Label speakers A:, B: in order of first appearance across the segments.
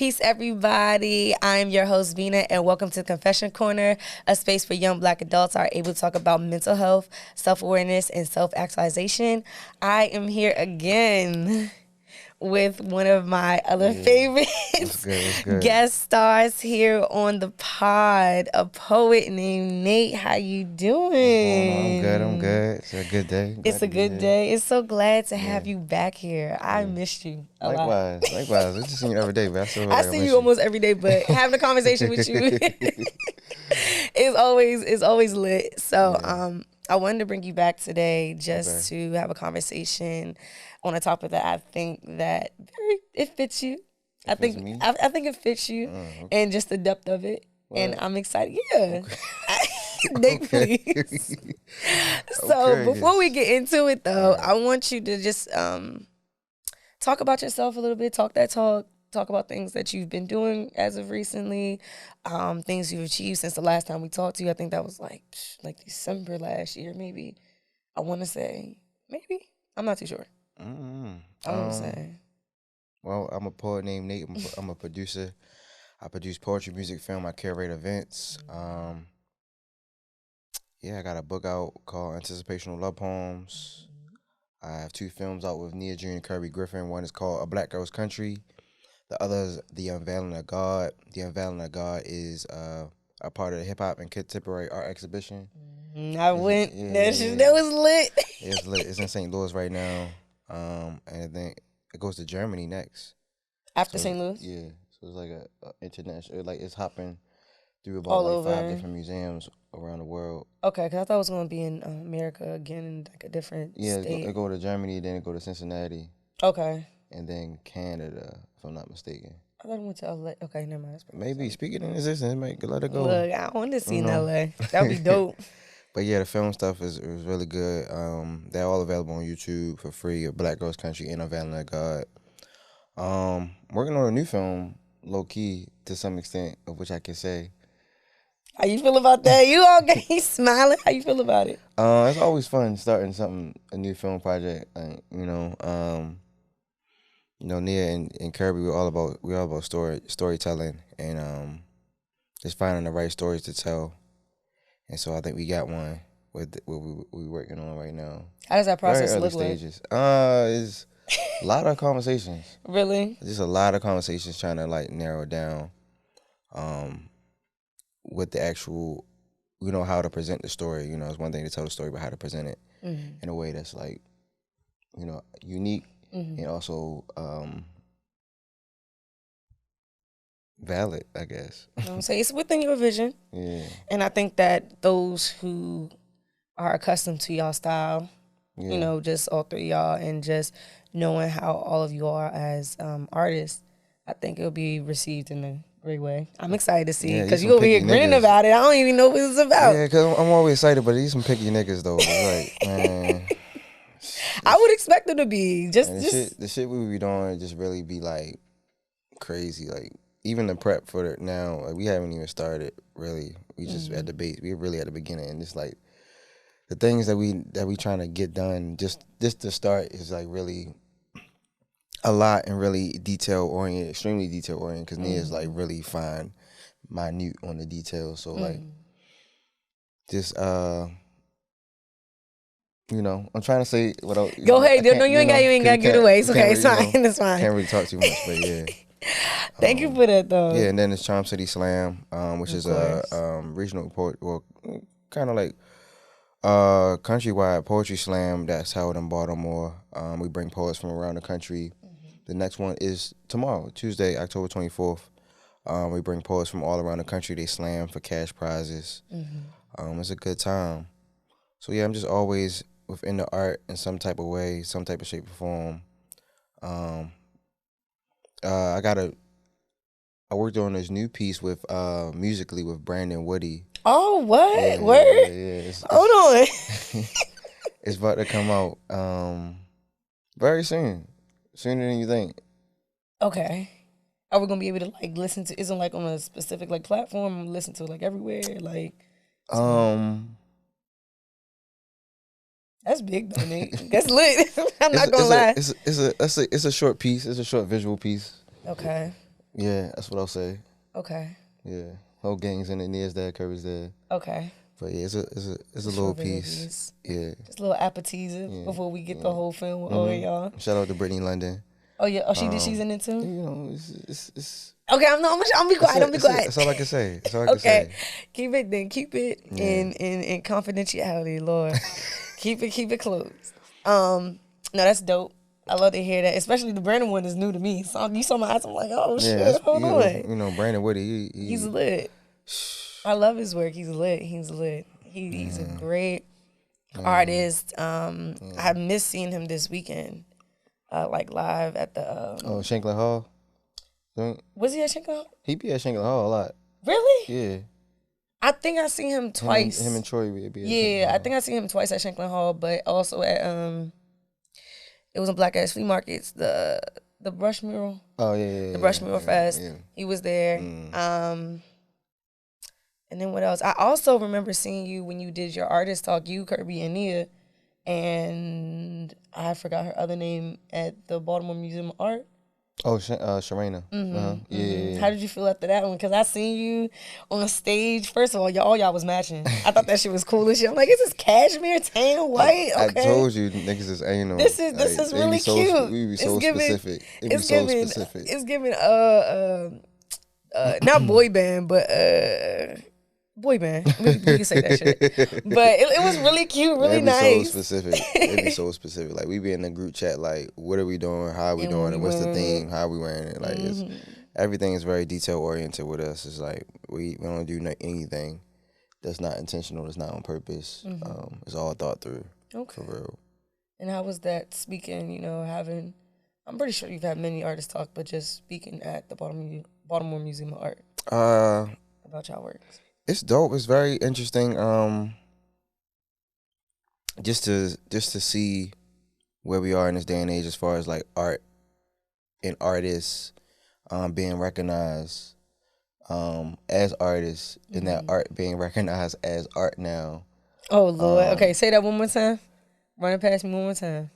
A: Peace, everybody. I'm your host, Vina, and welcome to Confession Corner, a space for young Black adults are able to talk about mental health, self-awareness, and self-actualization. I am here again with one of my other favorites, guest stars here on the pod, a poet named Nate. How you doing?
B: I'm good. It's a good day.
A: It's a good day. It's so glad to have you back here. I missed you a lot.
B: Likewise. I just see you every day, but
A: I see you almost every day, but having a conversation with you is always lit. So I wanted to bring you back today just to have a conversation on a topic that I think that it fits you. I think it fits you and just the depth of it. What? And I'm excited. Yeah. Okay. Nate, please. So before we get into it though, I want you to just talk about yourself a little bit, talk about things that you've been doing as of recently, things you've achieved since the last time we talked to you. I think that was like December last year, maybe. I want to say, maybe. I'm not too sure. I want to say.
B: Well, I'm a poet named Nate. I'm a producer. I produce poetry, music, film. I curate events. I got a book out called Anticipational Love Poems. I have 2 films out with Nia Jr. and Kirby Griffin. One is called A Black Girl's Country. The other is The Unveiling of God. The Unveiling of God is a part of the hip-hop and contemporary art exhibition.
A: I went. That was lit.
B: It's lit. It's in St. Louis right now. And then it goes to Germany next.
A: After St. Louis?
B: Yeah. So it's like a international, like it's hopping through about 5 different museums around the world.
A: Okay, because I thought it was going to be in America again in like a different state.
B: It go to Germany, then it go to Cincinnati.
A: Okay.
B: And then Canada, if I'm not mistaken.
A: I thought it went to LA. Okay, never mind.
B: Maybe speaking in existence, might let it go.
A: Look, I want to see in LA. That'd be dope.
B: But yeah, the film stuff is really good. They're all available on YouTube for free. A Black Girl's Country and Unveiling of God. Working on a new film, low key to some extent, of which I can say.
A: How you feel about that? You okay? You smiling? How you feel about it?
B: It's always fun starting a new film project. Nia and Kirby, we're all about storytelling and just finding the right stories to tell. And so I think we got one with what we're working on right now.
A: How does that process
B: look
A: like?
B: Stages. It's a lot of conversations.
A: Really?
B: Just a lot of conversations trying to like narrow down with the actual, how to present the story. It's one thing to tell the story, but how to present it in a way that's like, unique and also valid, I guess.
A: So it's within your vision.
B: Yeah.
A: And I think that those who are accustomed to y'all style, just all 3 of y'all, and just knowing how all of you are as artists, I think it'll be received in a great way. I'm excited to see it because you over here grinning about it. I don't even know what it's about.
B: Yeah, because I'm always excited, but these some picky niggas though. It's like, man.
A: I would expect them to be.
B: The shit we be doing just really be like crazy. Like even the prep for it now, like, we haven't even started really. We just at the base. We're really at the beginning, and it's like the things that we trying to get done. Just to start is like really a lot and really detail oriented, extremely detail oriented. Because Nia is like really fine, minute on the details. So like just I'm trying to say what else.
A: Go ahead. No, you ain't got to give it away. It's okay. It's fine. It's fine.
B: Can't really talk too much, but yeah.
A: Thank you for that, though.
B: Yeah, and then it's Charm City Slam, which is a regional kind of like countrywide poetry slam that's held in Baltimore. We bring poets from around the country. The next one is tomorrow, Tuesday, October 24th. We bring poets from all around the country. They slam for cash prizes. It's a good time. So yeah, I'm just always within the art in some type of way, some type of shape or form. I worked on this new piece with musically with Brandon Woody.
A: Oh, what?
B: Yeah,
A: Word?
B: Yeah.
A: Hold on.
B: It's about to come out very soon, sooner than you think.
A: Okay. Are we gonna be able to like listen to? Isn't like on a specific like platform? Listen to like everywhere, like. That's big though, Nate. That's lit. I'm not gonna lie.
B: It's a short piece. It's a short visual piece.
A: Okay.
B: Yeah, that's what I'll say.
A: Okay.
B: Yeah, whole gang's in it. Nia's dad, Curry's there.
A: Okay.
B: But yeah, it's a little piece. Yeah.
A: Just a little appetizer before we get the whole film with all of y'all.
B: Shout out to Brittany London.
A: Oh yeah. Oh, she's in it too.
B: You know, it's
A: okay. I'm be quiet. I'm be quiet.
B: That's all I can say. That's all I can say.
A: Keep it then. Keep it in confidentiality, Lord. keep it close. No, that's dope. I love to hear that, especially the Brandon one is new to me. So you saw my eyes, I'm like, oh shit, hold on.
B: You know, Brandon Woody,
A: he's lit. I love his work. He's lit. He's a great artist. I missed seeing him this weekend, like live at the.
B: Shanklin Hall.
A: Was he at Shanklin Hall?
B: He be at Shanklin Hall a lot.
A: Really?
B: Yeah.
A: I think I seen him twice.
B: Him and Troy would be.
A: Yeah, I think I seen him twice at Shanklin Hall, but also at it was in Black Ass Flea Markets, the brush mural.
B: Oh yeah.
A: The brush mural fest.
B: Yeah.
A: He was there. And then what else? I also remember seeing you when you did your artist talk, you, Kirby, and Nia, and I forgot her other name at the Baltimore Museum of Art.
B: Oh, Sharena. Yeah.
A: How did you feel after that one? Because I seen you on stage. First of all, y'all was matching. I thought that shit was cool as shit. I'm like, is this cashmere, tan, white? Okay.
B: I told you niggas is anal.
A: This is really cute.
B: We be so specific.
A: It's giving not boy band, but boy band. We can say that shit. But it was really cute, really nice.
B: So specific. It'd be so specific. Like we be in the group chat, like, what are we doing? How are we doing it? What's the theme? How are we wearing it? Like everything is very detail oriented with us. It's like we don't do anything that's not intentional, that's not on purpose. It's all thought through. Okay. For real.
A: And how was that speaking, having, I'm pretty sure you've had many artists talk, but just speaking at the Baltimore Museum of Art about y'all works?
B: It's dope. It's very interesting. Just to see where we are in this day and age as far as like art and artists being recognized as artists, and that art being recognized as art now. Oh Lord.
A: Okay, say that one more time. Run it past me one more time.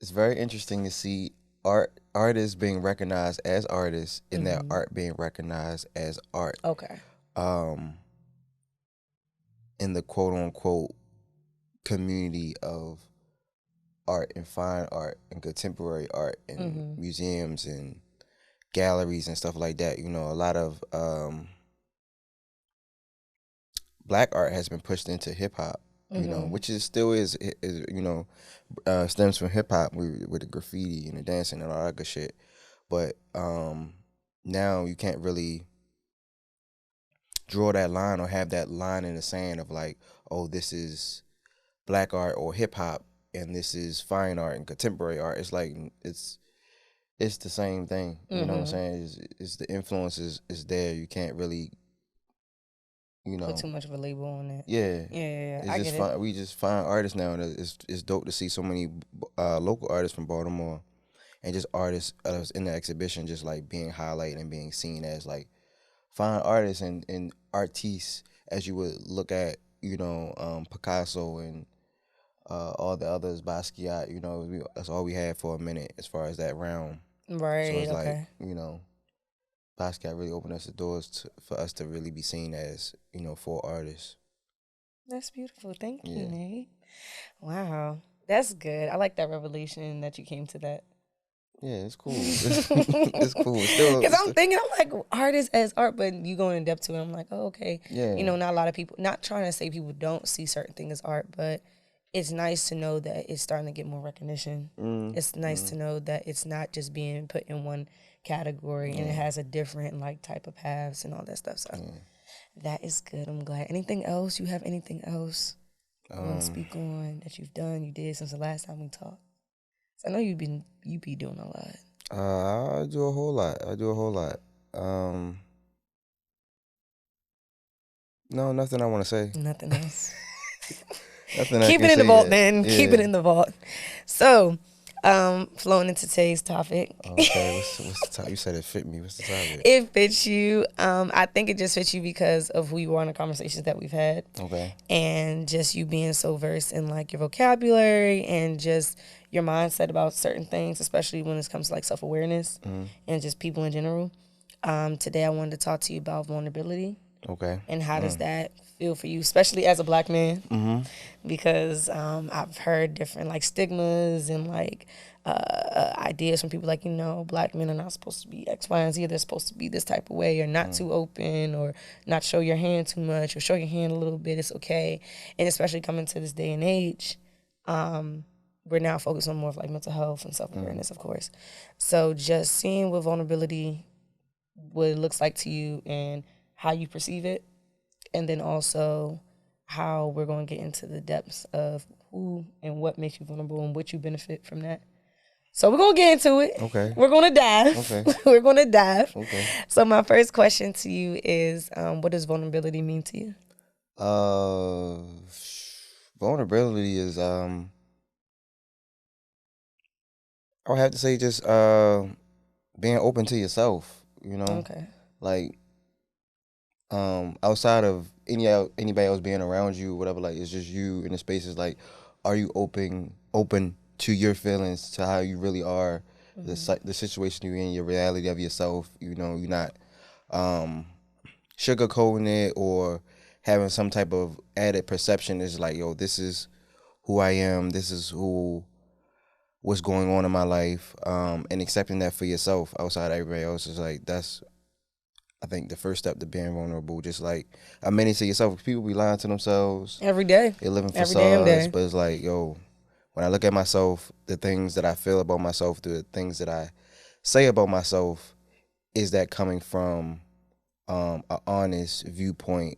B: It's very interesting to see artists being recognized as artists, and that art being recognized as art.
A: Okay.
B: In the quote unquote community of art and fine art and contemporary art and museums and galleries and stuff like that. A lot of black art has been pushed into hip hop, which still is stems from hip hop with the graffiti and the dancing and all that good shit. But now you can't really draw that line or have that line in the sand of like, oh, this is black art or hip hop and this is fine art and contemporary art. It's like it's the same thing. You know what I'm saying? It's the influence is there. You can't really
A: put too much of a label on it.
B: Yeah.
A: Yeah.
B: I get it. We just find artists now, and it's dope to see so many local artists from Baltimore and just artists in the exhibition just like being highlighted and being seen as like fine artists and artistes, as you would look at, Picasso and all the others, Basquiat. That's all we had for a minute as far as that realm.
A: Right.
B: So it's like, Basquiat really opened us the doors for us to really be seen as, for artists.
A: That's beautiful. Thank you, Nate. Wow, that's good. I like that revelation that you came to that.
B: Yeah, it's cool. It's cool.
A: Because I'm thinking, I'm like, art is as art, but you going in depth to it. I'm like, oh, okay.
B: Yeah.
A: Not a lot of people, not trying to say people don't see certain things as art, but it's nice to know that it's starting to get more recognition. It's nice to know that it's not just being put in one category and it has a different like type of paths and all that stuff. So that is good. I'm glad. Anything else? You have anything else you want to speak on that you've done, you did since the last time we talked? I know you be doing a lot.
B: I do a whole lot. No, nothing I want to say.
A: Nothing else.
B: Nothing.
A: Keep it in the vault, then. Yeah. Keep it in the vault. So, flowing into today's topic.
B: Okay, what's the topic? You said it fit me. What's the topic?
A: It fits you. I think it just fits you because of who you are in the conversations that we've had.
B: Okay.
A: And just you being so versed in like your vocabulary and just your mindset about certain things, especially when it comes to like self-awareness and just people in general. Today I wanted to talk to you about vulnerability.
B: Okay.
A: And how does that feel for you, especially as a Black man?
B: Mm-hmm.
A: Because I've heard different like stigmas and like ideas from people like, Black men are not supposed to be X, Y, and Z. They're supposed to be this type of way, or not too open, or not show your hand too much, or show your hand a little bit. It's okay. And especially coming to this day and age, we're now focused on more of like mental health and self-awareness, of course. So just seeing what vulnerability, what it looks like to you and how you perceive it, and then also how we're going to get into the depths of who and what makes you vulnerable and what you benefit from that. So we're going to get into it.
B: Okay.
A: We're going to dive.
B: Okay.
A: We're going to dive.
B: Okay.
A: So my first question to you is, what does vulnerability mean to you?
B: Vulnerability is I would have to say just being open to yourself,
A: Okay.
B: like outside of anybody else being around you, whatever, like it's just you in the spaces. Like, are you open to your feelings, to how you really are, the situation you're in, your reality of yourself. You're not sugarcoating it or having some type of added perception. Is like, yo, this is who I am. This is what's going on in my life, and accepting that for yourself outside of everybody else is like, that's, I think, the first step to being vulnerable. Just like admitting to yourself. People be lying to themselves
A: every day.
B: They're living
A: Every damn
B: facades,
A: day.
B: but it's like, yo, when I look at myself, the things that I feel about myself, the things that I say about myself, is that coming from an honest viewpoint,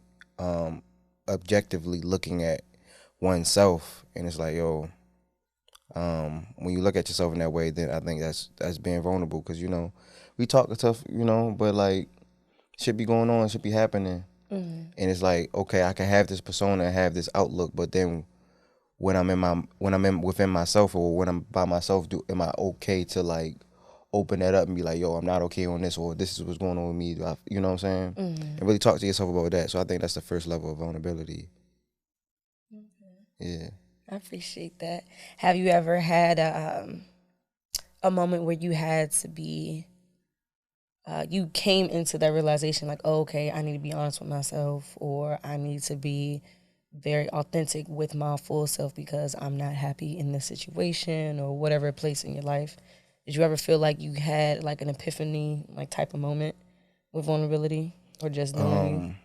B: objectively looking at oneself. And it's like, yo, when you look at yourself in that way, then I think that's being vulnerable. Because, we talk tough, but like, shit be going on, shit be happening. And it's like, okay, I can have this persona, have this outlook, but then when I'm within myself, or when I'm by myself, am I okay to like open that up and be like, yo, I'm not okay on this, or this is what's going on with me? You know what I'm saying? And really talk to yourself about that. So I think that's the first level of vulnerability. Yeah.
A: I appreciate that. Have you ever had a moment where you had to be, you came into that realization like, oh, okay, I need to be honest with myself, or I need to be very authentic with my full self because I'm not happy in this situation or whatever place in your life? Did you ever feel like you had like an epiphany, like type of moment with vulnerability, or just knowing?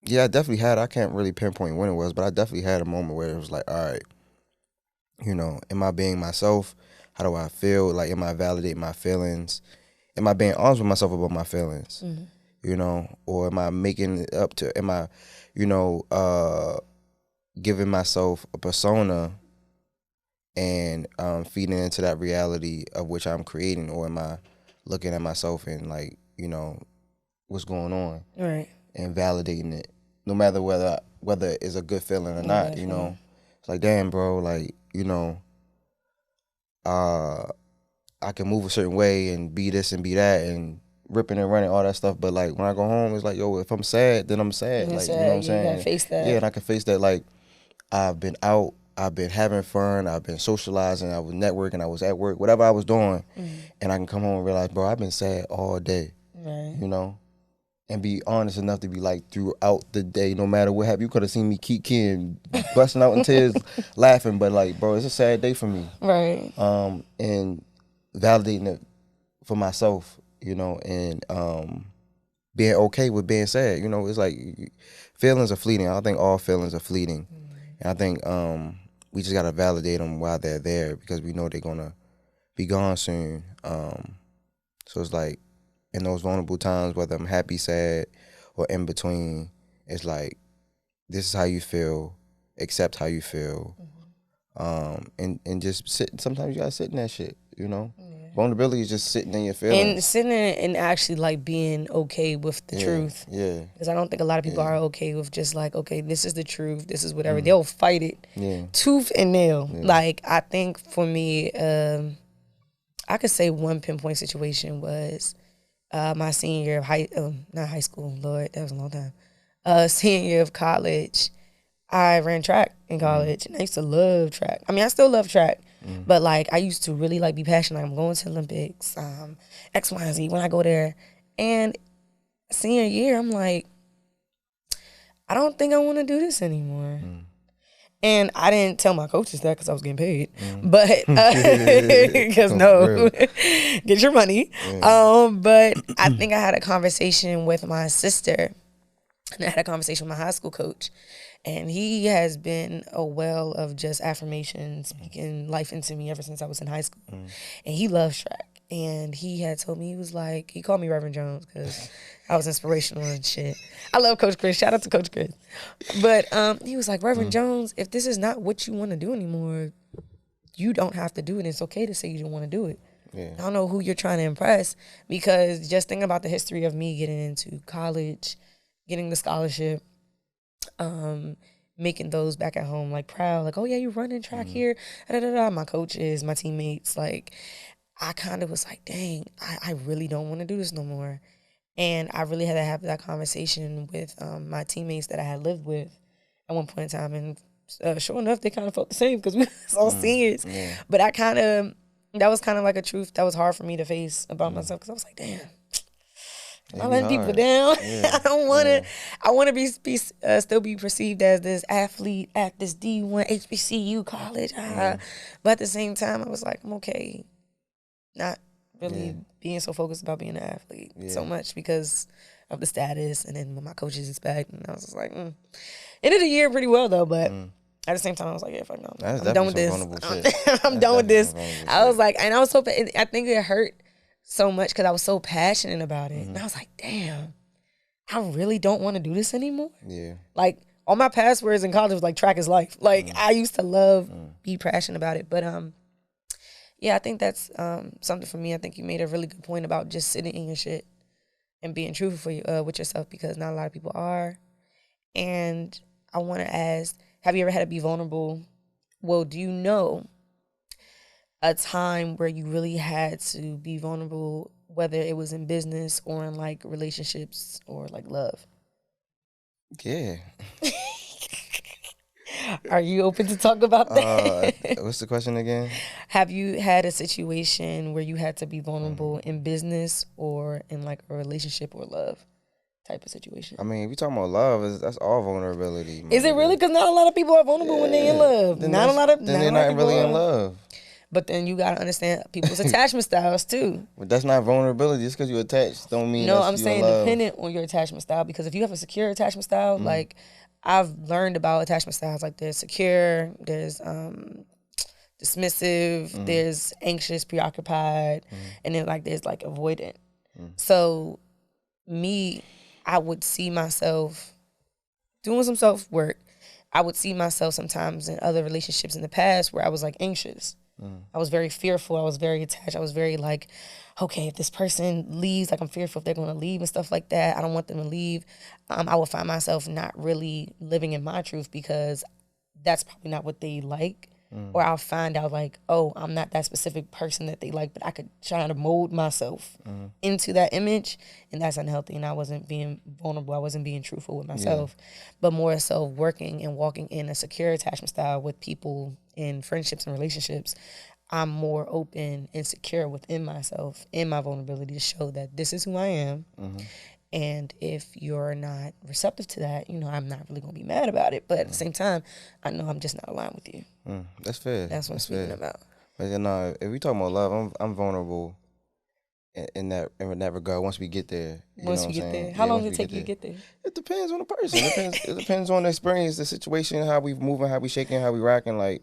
B: Yeah, I definitely had. I can't really pinpoint when it was, but I definitely had a moment where it was like, all right, am I being myself? How do I feel? Like, am I validating my feelings? Am I being honest with myself about my feelings? Or am I making it up to, am I, giving myself a persona and feeding into that reality of which I'm creating? Or am I looking at myself and like, what's going on?
A: Right.
B: And validating it, no matter whether it's a good feeling or not, It's like, damn, bro, like, I can move a certain way and be this and be that and ripping and running, all that stuff. But like, when I go home, it's like, yo, if I'm sad, then I'm sad.
A: You're
B: like,
A: sad.
B: you know what I'm saying?
A: You gotta face that.
B: Yeah, and I can face that. Like, I've been out, I've been having fun, I've been socializing, I was networking, I was at work, whatever I was doing. And I can come home and realize, bro, I've been sad all day,
A: Right.
B: And be honest enough to be like, throughout the day, no matter what happened, you could have seen me kicking, busting out in tears, laughing, but like, bro, it's a sad day for me.
A: Right.
B: And validating it for myself, and being okay with being sad. It's like, feelings are fleeting. I think all feelings are fleeting. And I think we just gotta validate them while they're there, because we know they're gonna be gone soon. So it's like, in those vulnerable times, whether I'm happy, sad, or in between, it's like, this is how you feel, accept how you feel, and just sit. Sometimes you gotta sit in that shit, Vulnerability is just sitting in your feelings.
A: And sitting in it and actually like being okay with the truth.
B: Yeah.
A: Because I don't think a lot of people are okay with just like, okay, this is the truth, this is whatever. They'll fight it tooth and nail. Like, I think for me, I could say one pinpoint situation was my senior year of not high school, Lord, that was a long time. Senior year of college, I ran track in college, and I used to love track. I mean, I still love track, but like, I used to really like be passionate. Like, I'm going to Olympics, X, Y, and Z. When I go there, And senior year, I'm like, I don't think I want to do this anymore. And I didn't tell my coaches that because I was getting paid. But, because no, get your money. But I think I had a conversation with my sister. And I had a conversation with my high school coach. And he has been a well of just affirmation, speaking life into me ever since I was in high school. And he loves track. And he had told me, he was like, he called me Reverend Jones because I was inspirational and shit. I love Coach Chris. Shout out to Coach Chris. But he was like, Reverend Jones, if this is not what you want to do anymore, you don't have to do it. It's okay to say you don't want to do it. Yeah. I don't know who you're trying to impress, because just thinking about the history of me getting into college, getting the scholarship, making those back at home like proud, like, oh yeah, you running track here, da, da, da. My coaches, my teammates, like, I kind of was like, dang, I really don't want to do this no more. And I really had to have that conversation with my teammates that I had lived with at one point in time. And sure enough, they kind of felt the same because we was all seniors. Yeah. But that was kind of like a truth that was hard for me to face about myself, because I was like, damn, I let people down. Yeah. I don't want to. I want to be still be perceived as this athlete at this D1 HBCU college. But at the same time, I was like, I'm okay, not really being so focused about being an athlete so much because of the status. And then when my coaches expect, and I was just like, ended the year pretty well though, but. At the same time, I was like, yeah, fuck no. I'm done with this. I'm done with this. I was like, and I was so, I think it hurt so much because I was so passionate about it. And I was like, damn, I really don't want to do this anymore. Yeah. Like, all my passwords in college was like, track is life. Like, I used to love, be passionate about it. But, yeah, I think that's something for me. I think you made a really good point about just sitting in your shit and being truthful with yourself, because not a lot of people are. And I want to ask, have you ever had to be vulnerable? Well, do you know a time where you really had to be vulnerable, whether it was in business or in like relationships or like love?
B: Yeah.
A: Are you open to talk about that?
B: What's the question again?
A: Have you had a situation where you had to be vulnerable in business or in like a relationship or love type of situation?
B: I mean, if you're talking about love, that's all vulnerability.
A: Is it really? Because not a lot of people are vulnerable when they're in love.
B: Then they're not really in love.
A: But then you gotta understand people's attachment styles too.
B: But that's not vulnerability. Just because you're attached don't mean
A: no. I'm saying dependent on your attachment style. Because if you have a secure attachment style, like I've learned about attachment styles, like there's secure, there's dismissive, there's anxious, preoccupied, and then like there's like avoidant. So me, I would see myself doing some self-work. I would see myself sometimes in other relationships in the past where I was like anxious. I was very fearful. I was very attached. I was very like, okay, if this person leaves, like I'm fearful if they're going to leave and stuff like that. I don't want them to leave. I would find myself not really living in my truth because that's probably not what they like. Or I'll find out like, oh, I'm not that specific person that they like, but I could try to mold myself into that image, and that's unhealthy. And I wasn't being vulnerable. I wasn't being truthful with myself, but more so working and walking in a secure attachment style with people in friendships and relationships. I'm more open and secure within myself, in my vulnerability, to show that this is who I am. And if you're not receptive to that, you know, I'm not really going to be mad about it. But at the same time, I know I'm just not aligned with you.
B: That's fair.
A: That's what I'm speaking about.
B: But you know, if we talking about love, I'm vulnerable in that regard. Once we get there,
A: once we get there, how long does it take you to get there?
B: It depends on the person. It depends on the experience, the situation, how we moving, how we shaking, how we rocking. Like,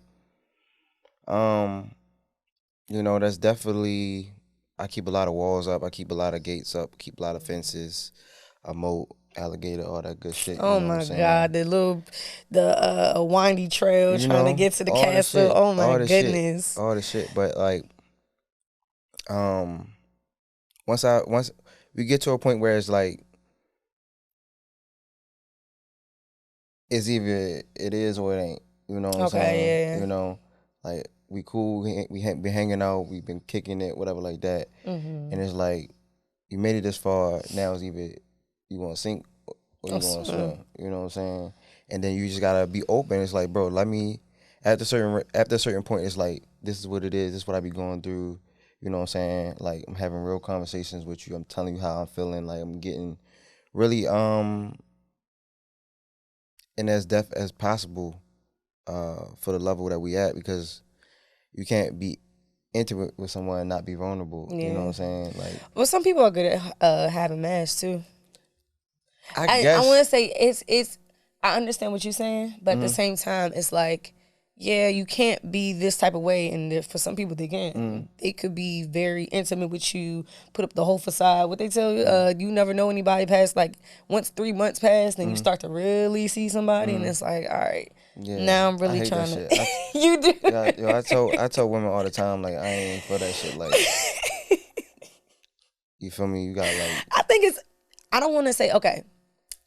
B: you know, that's definitely. I keep a lot of walls up. I keep a lot of gates up. Keep a lot of fences, a moat, alligator, all that good shit.
A: Oh my God, the windy trail trying to get to the castle. Oh my goodness,
B: all the shit. But like, once we get to a point where it's like, it's either it is or it ain't. You know what I'm saying? Yeah. You know, like. We cool, we been hanging out, we been kicking it, whatever like that. And it's like, you made it this far, now it's either you want to sink or you want to swim. You know what I'm saying? And then you just got to be open. It's like, bro, let me, after a certain point, it's like, this is what it is, this is what I be going through. You know what I'm saying? Like, I'm having real conversations with you. I'm telling you how I'm feeling. Like, I'm getting really in as depth as possible for the level that we at, because you can't be intimate with someone and not be vulnerable.
A: Yeah.
B: You know what I'm saying? Like,
A: well, some people are good at having masks too.
B: I guess
A: I want to say it's. I understand what you're saying, but at the same time, it's like, yeah, you can't be this type of way, and for some people they can. They could be very intimate with you, put up the whole facade. What they tell you, you never know anybody past, like, once 3 months pass, then you start to really see somebody, and it's like, all right, now I'm really trying to. You do.
B: Yeah, yo, I tell women all the time, like, I ain't for that shit. Like, you feel me? You got, like,
A: I think it's. I don't want to say, okay.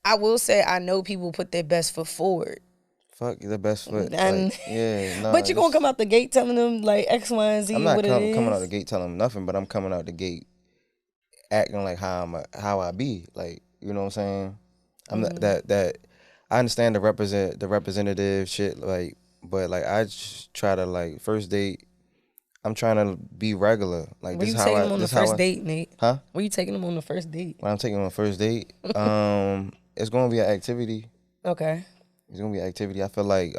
A: I will say I know people put their best foot forward.
B: Fuck the best foot.
A: And,
B: like, yeah, no.
A: But you gonna come out the gate telling them like X, Y, and Z.
B: I'm not
A: what it is.
B: coming out the gate telling them nothing, but I'm coming out the gate acting like how I be. Like, you know what I'm saying? I'm that I understand the representative shit, like, but like I just try to, like, first date, I'm trying to be regular. Like,
A: Where you taking them on the first date, Nate?
B: Huh?
A: Where you taking them on the first date?
B: When I'm taking them on the first date, it's gonna be an activity.
A: Okay.
B: It's gonna be an activity. I feel like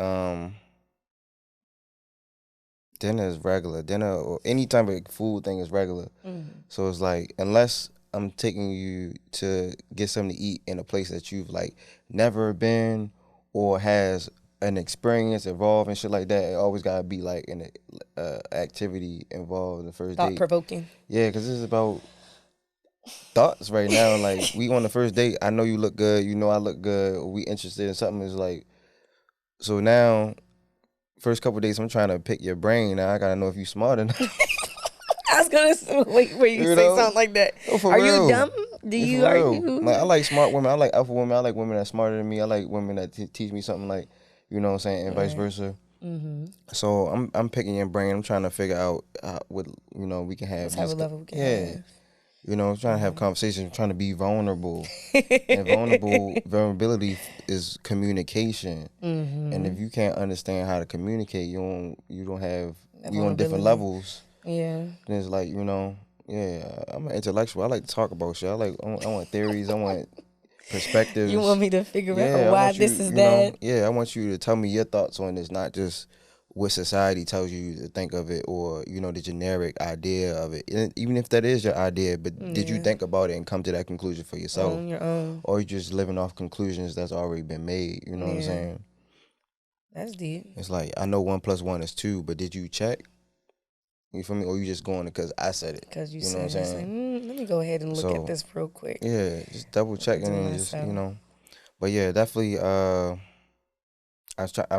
B: dinner is regular. Dinner or any type of food thing is regular. So it's like, unless I'm taking you to get something to eat in a place that you've, like, never been or has an experience involved and shit like that, it always gotta be like an activity involved in the first date.
A: Thought provoking.
B: Yeah, because this is about thoughts right now. Like, we on the first date, I know you look good, you know I look good, or we interested in something. Is like, so now first couple days I'm trying to pick your brain. Now I gotta know if you smart enough.
A: I was gonna wait where you say something like that.
B: Oh,
A: are
B: real.
A: You dumb? Are you?
B: Like, I like smart women. I like alpha women. I like women that's smarter than me. I like women that teach me something, like, you know what I'm saying, and vice versa. So I'm picking your brain. I'm trying to figure out what, you know, we can have.
A: Let's have a level we can have.
B: You know, I'm trying to have conversations. I'm trying to be vulnerable. And vulnerability is communication. And if you can't understand how to communicate, you don't have, we on different levels.
A: Yeah.
B: Then it's like, you know, yeah, I'm an intellectual. I like to talk about shit. I want theories. I want perspectives.
A: You want me to figure out why this is that?
B: Yeah, I want you to tell me your thoughts on this, not just what society tells you to think of it, or, you know, the generic idea of it. And even if that is your idea, but did you think about it and come to that conclusion for yourself?
A: On your own.
B: Or you just living off conclusions that's already been made, you know what I'm saying?
A: That's deep.
B: It's like, I know 1 + 1 is 2, but did you check? You feel me? Or you just going because I said it?
A: Because you
B: know
A: said
B: what I'm saying?
A: Like, let me go ahead and look at this real quick.
B: Yeah, just double checking and just, you know. But yeah, definitely, I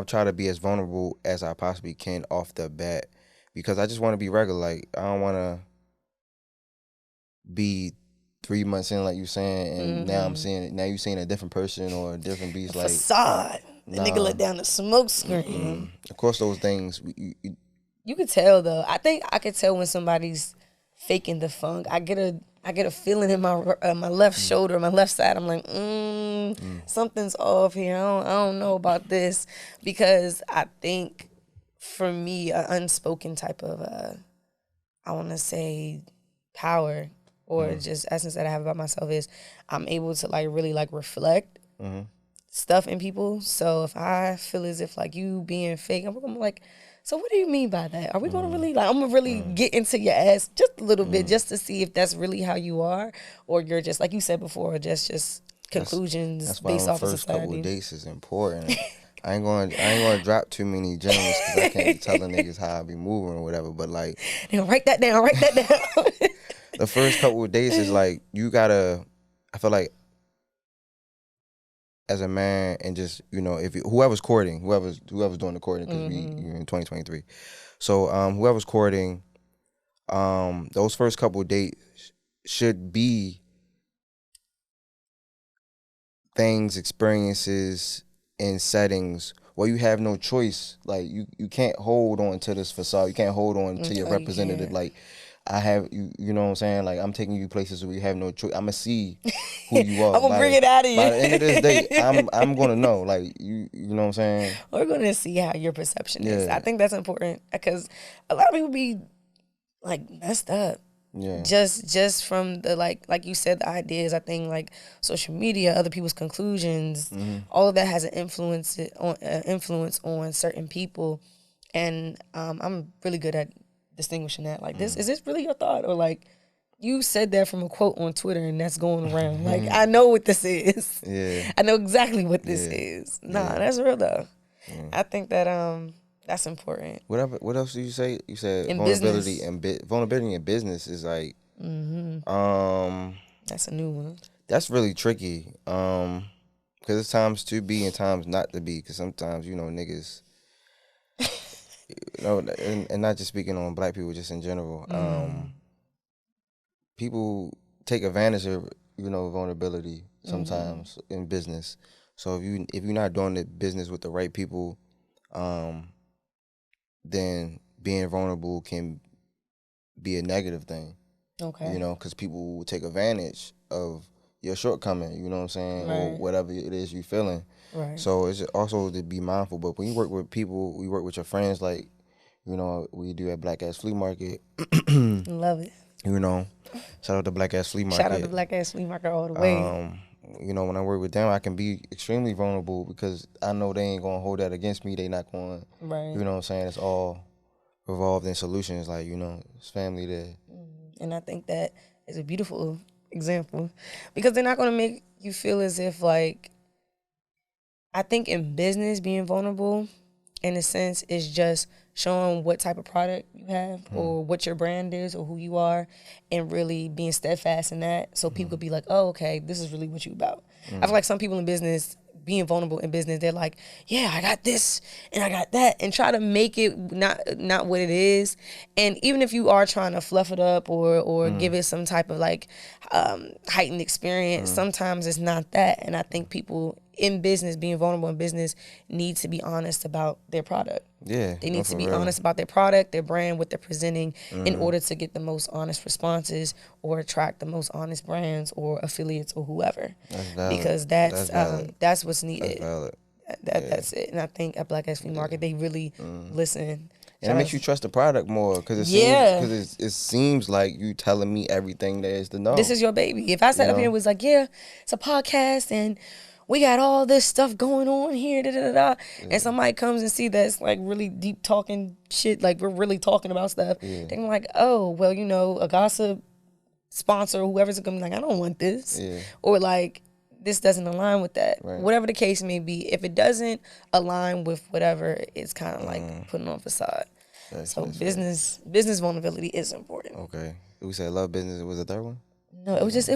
B: try to be as vulnerable as I possibly can off the bat, because I just want to be regular. Like, I don't want to be 3 months in, like you saying, and now you seeing a different person or a different beast. Like,
A: facade. The nigga let down the smoke screen.
B: Of course, those things.
A: You could tell though. I think I could tell when somebody's faking the funk. I get a feeling in my left shoulder, my left side. I'm like, something's off here. I don't know about this, because I think for me, an unspoken type of I want to say power or just essence that I have about myself is I'm able to, like, really, like, reflect stuff in people. So if I feel as if, like, you being fake, I'm like, so what do you mean by that? Are we going to really, like, I'm going to really get into your ass just a little bit just to see if that's really how you are, or you're just, like you said before, just conclusions
B: that's
A: based off of society.
B: First couple of dates is important. I ain't gonna drop too many gems because I can't be telling niggas how I be moving or whatever. But, like,
A: write that down.
B: The first couple of days is like, you gotta. I feel like, as a man, and just, you know, if whoever's courting, whoever's doing the courting, because we in 2023, so whoever's courting, those first couple of dates should be things, experiences, and settings where you have no choice. Like, you can't hold on to this facade. You can't hold on to your representative. Like, I have you know what I'm saying? Like, I'm taking you places where you have no choice. I'm gonna see who you are.
A: I'm gonna bring it out of you.
B: By the end of this day, I'm gonna know. Like, you know what I'm saying? We're
A: gonna see how your perception is. I think that's important, because a lot of people be like messed up.
B: Yeah.
A: Just from the like you said, the ideas. I think like social media, other people's conclusions, all of that has an influence on certain people, and I'm really good at distinguishing that. Like, this is this really your thought, or like you said that from a quote on Twitter and that's going around. Like, I know what this is.
B: Yeah.
A: I know exactly what this is. Nah, that's real though. I think that that's important.
B: What else did you say? You said
A: In
B: vulnerability
A: business.
B: and vulnerability in business is like
A: That's a new one.
B: that's really tricky. Because it's times to be and times not to be. Because sometimes, you know, niggas, you know, and not just speaking on black people, just in general. People take advantage of, you know, vulnerability sometimes in business. So if you're not doing the business with the right people, then being vulnerable can be a negative thing.
A: Okay.
B: You know, because people will take advantage of your shortcoming, you know what I'm saying, or whatever it is you're feeling.
A: Right.
B: So it's also to be mindful. But when you work with people, we work with your friends, like, you know, we do at Black Ass Flea Market.
A: Love it.
B: You know, shout out to Black Ass Flea Market.
A: Shout out to Black Ass Flea Market all the way.
B: You know, when I work with them, I can be extremely vulnerable because I know they ain't gonna hold that against me. They not going, you know what I'm saying? It's all revolved in solutions. Like, you know, it's family there.
A: And I think that is a beautiful example because they're not going to make you feel as if, like, I think in business, being vulnerable in a sense is just showing what type of product you have or what your brand is or who you are, and really being steadfast in that, so people could be like, oh, okay, this is really what you about. I feel like some people in business, being vulnerable in business, they're like, yeah, I got this and I got that, and try to make it not what it is. And even if you are trying to fluff it up or give it some type of like heightened experience, sometimes it's not that. And I think people in business, being vulnerable in business, need to be honest about their product.
B: Yeah,
A: they need to be honest about their product, their brand, what they're presenting, in order to get the most honest responses or attract the most honest brands or affiliates or whoever.
B: That's valid.
A: Because that's what's needed.
B: That's valid.
A: That's it. And I think at Black Ass Flea Market, they really listen.
B: And it makes you trust the product more because it seems like you telling me everything there is to know.
A: This is your baby. If I sat up here and was like, yeah, it's a podcast and we got all this stuff going on here, and somebody comes and see that it's like really deep talking shit, like we're really talking about stuff, they're like, oh, well, you know, a gossip sponsor or whoever's gonna be like, I don't want this, or like, this doesn't align with that. Whatever the case may be, if it doesn't align with whatever, it's kind of like putting on facade. So business vulnerability is important.
B: Okay, we said love, business. Was the third one?
A: No, it was just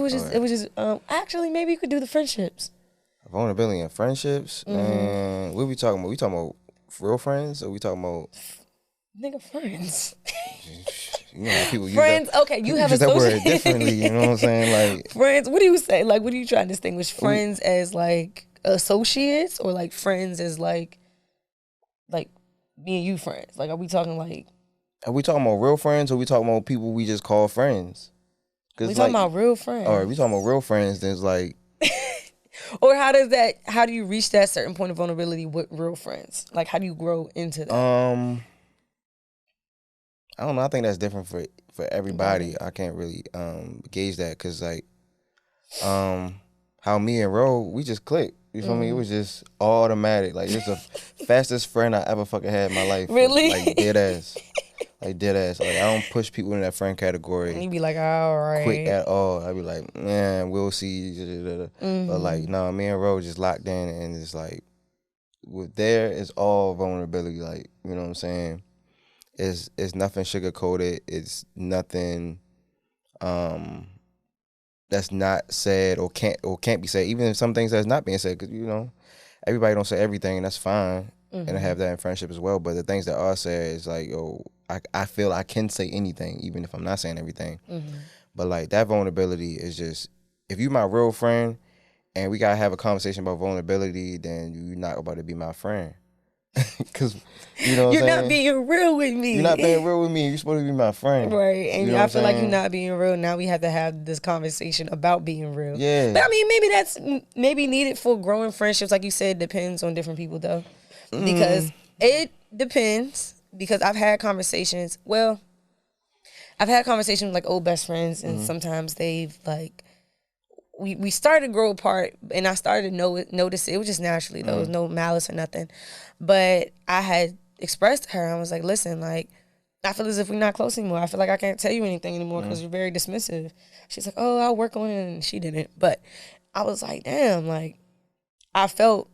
A: actually, maybe you could do the friendships.
B: Vulnerability in friendships, man. What we talking about? We talking about real friends, or we talking about
A: nigga friends?
B: You know how people
A: friends.
B: Use that,
A: okay, you have
B: that word differently. You know what I'm saying? Like
A: friends. What do you say? Like, what are you trying to distinguish? Friends as like associates, or like friends as like me and you friends? Like, are we talking like?
B: Are we talking about real friends, or we talking about people we just call friends?
A: We talking about real friends.
B: All right, we talking about real friends. Then it's like.
A: Or how do you reach that certain point of vulnerability with real friends? Like, how do you grow into that?
B: I don't know. I think that's different for everybody. I can't really gauge that because like how me and Ro, we just clicked. You feel me? It was just automatic. Like, it's the fastest friend I ever fucking had in my life.
A: Really?
B: Like dead ass. Like dead ass. Like, I don't push people in that friend category.
A: And you be like, all right.
B: Quick at all. I be like, man, we'll see. But like, no, me and Ro just locked in, and it's like, with there, it's all vulnerability. Like, you know what I'm saying? It's nothing sugar coated. It's nothing that's not said or can't be said. Even if some things that's not being said, because you know, everybody don't say everything, and that's fine. And I have that in friendship as well. But the things that are said is like, yo, I feel I can say anything, even if I'm not saying everything. But like, that vulnerability is just, if you my real friend and we gotta have a conversation about vulnerability, then you're not about to be my friend. Cause you know what
A: you're
B: I'm saying?
A: not being real with me.
B: You're not being real with me. You're supposed to be my friend.
A: Right. And
B: you know
A: I feel like you're not being real. Now we have to have this conversation about being real.
B: Yeah.
A: But I mean, maybe that's needed for growing friendships. Like you said, depends on different people though. Because it depends. Because I've had conversations. Well, I've had conversations with like old best friends, and sometimes they've like we started to grow apart, and I started to notice it. It was just naturally, though. There was no malice or nothing. But I had expressed to her, I was like, listen, like, I feel as if we're not close anymore. I feel like I can't tell you anything anymore because you're very dismissive. She's like, oh, I'll work on it, and she didn't. But I was like, damn, like, I felt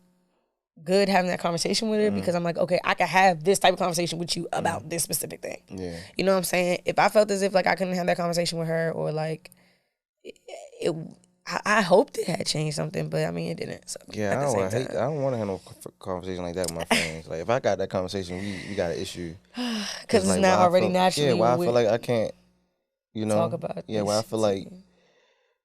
A: good having that conversation with her because I'm like, okay, I can have this type of conversation with you about this specific thing.
B: Yeah.
A: You know what I'm saying? If I felt as if like I couldn't have that conversation with her, or like I hoped it had changed something, but I mean it didn't. So
B: yeah, I don't want to have no conversation like that with my friends. Like if I got that conversation, we got an issue.
A: Because it's like, not already naturally.
B: Yeah, why I feel like I can't,
A: talk about.
B: Yeah, why I feel like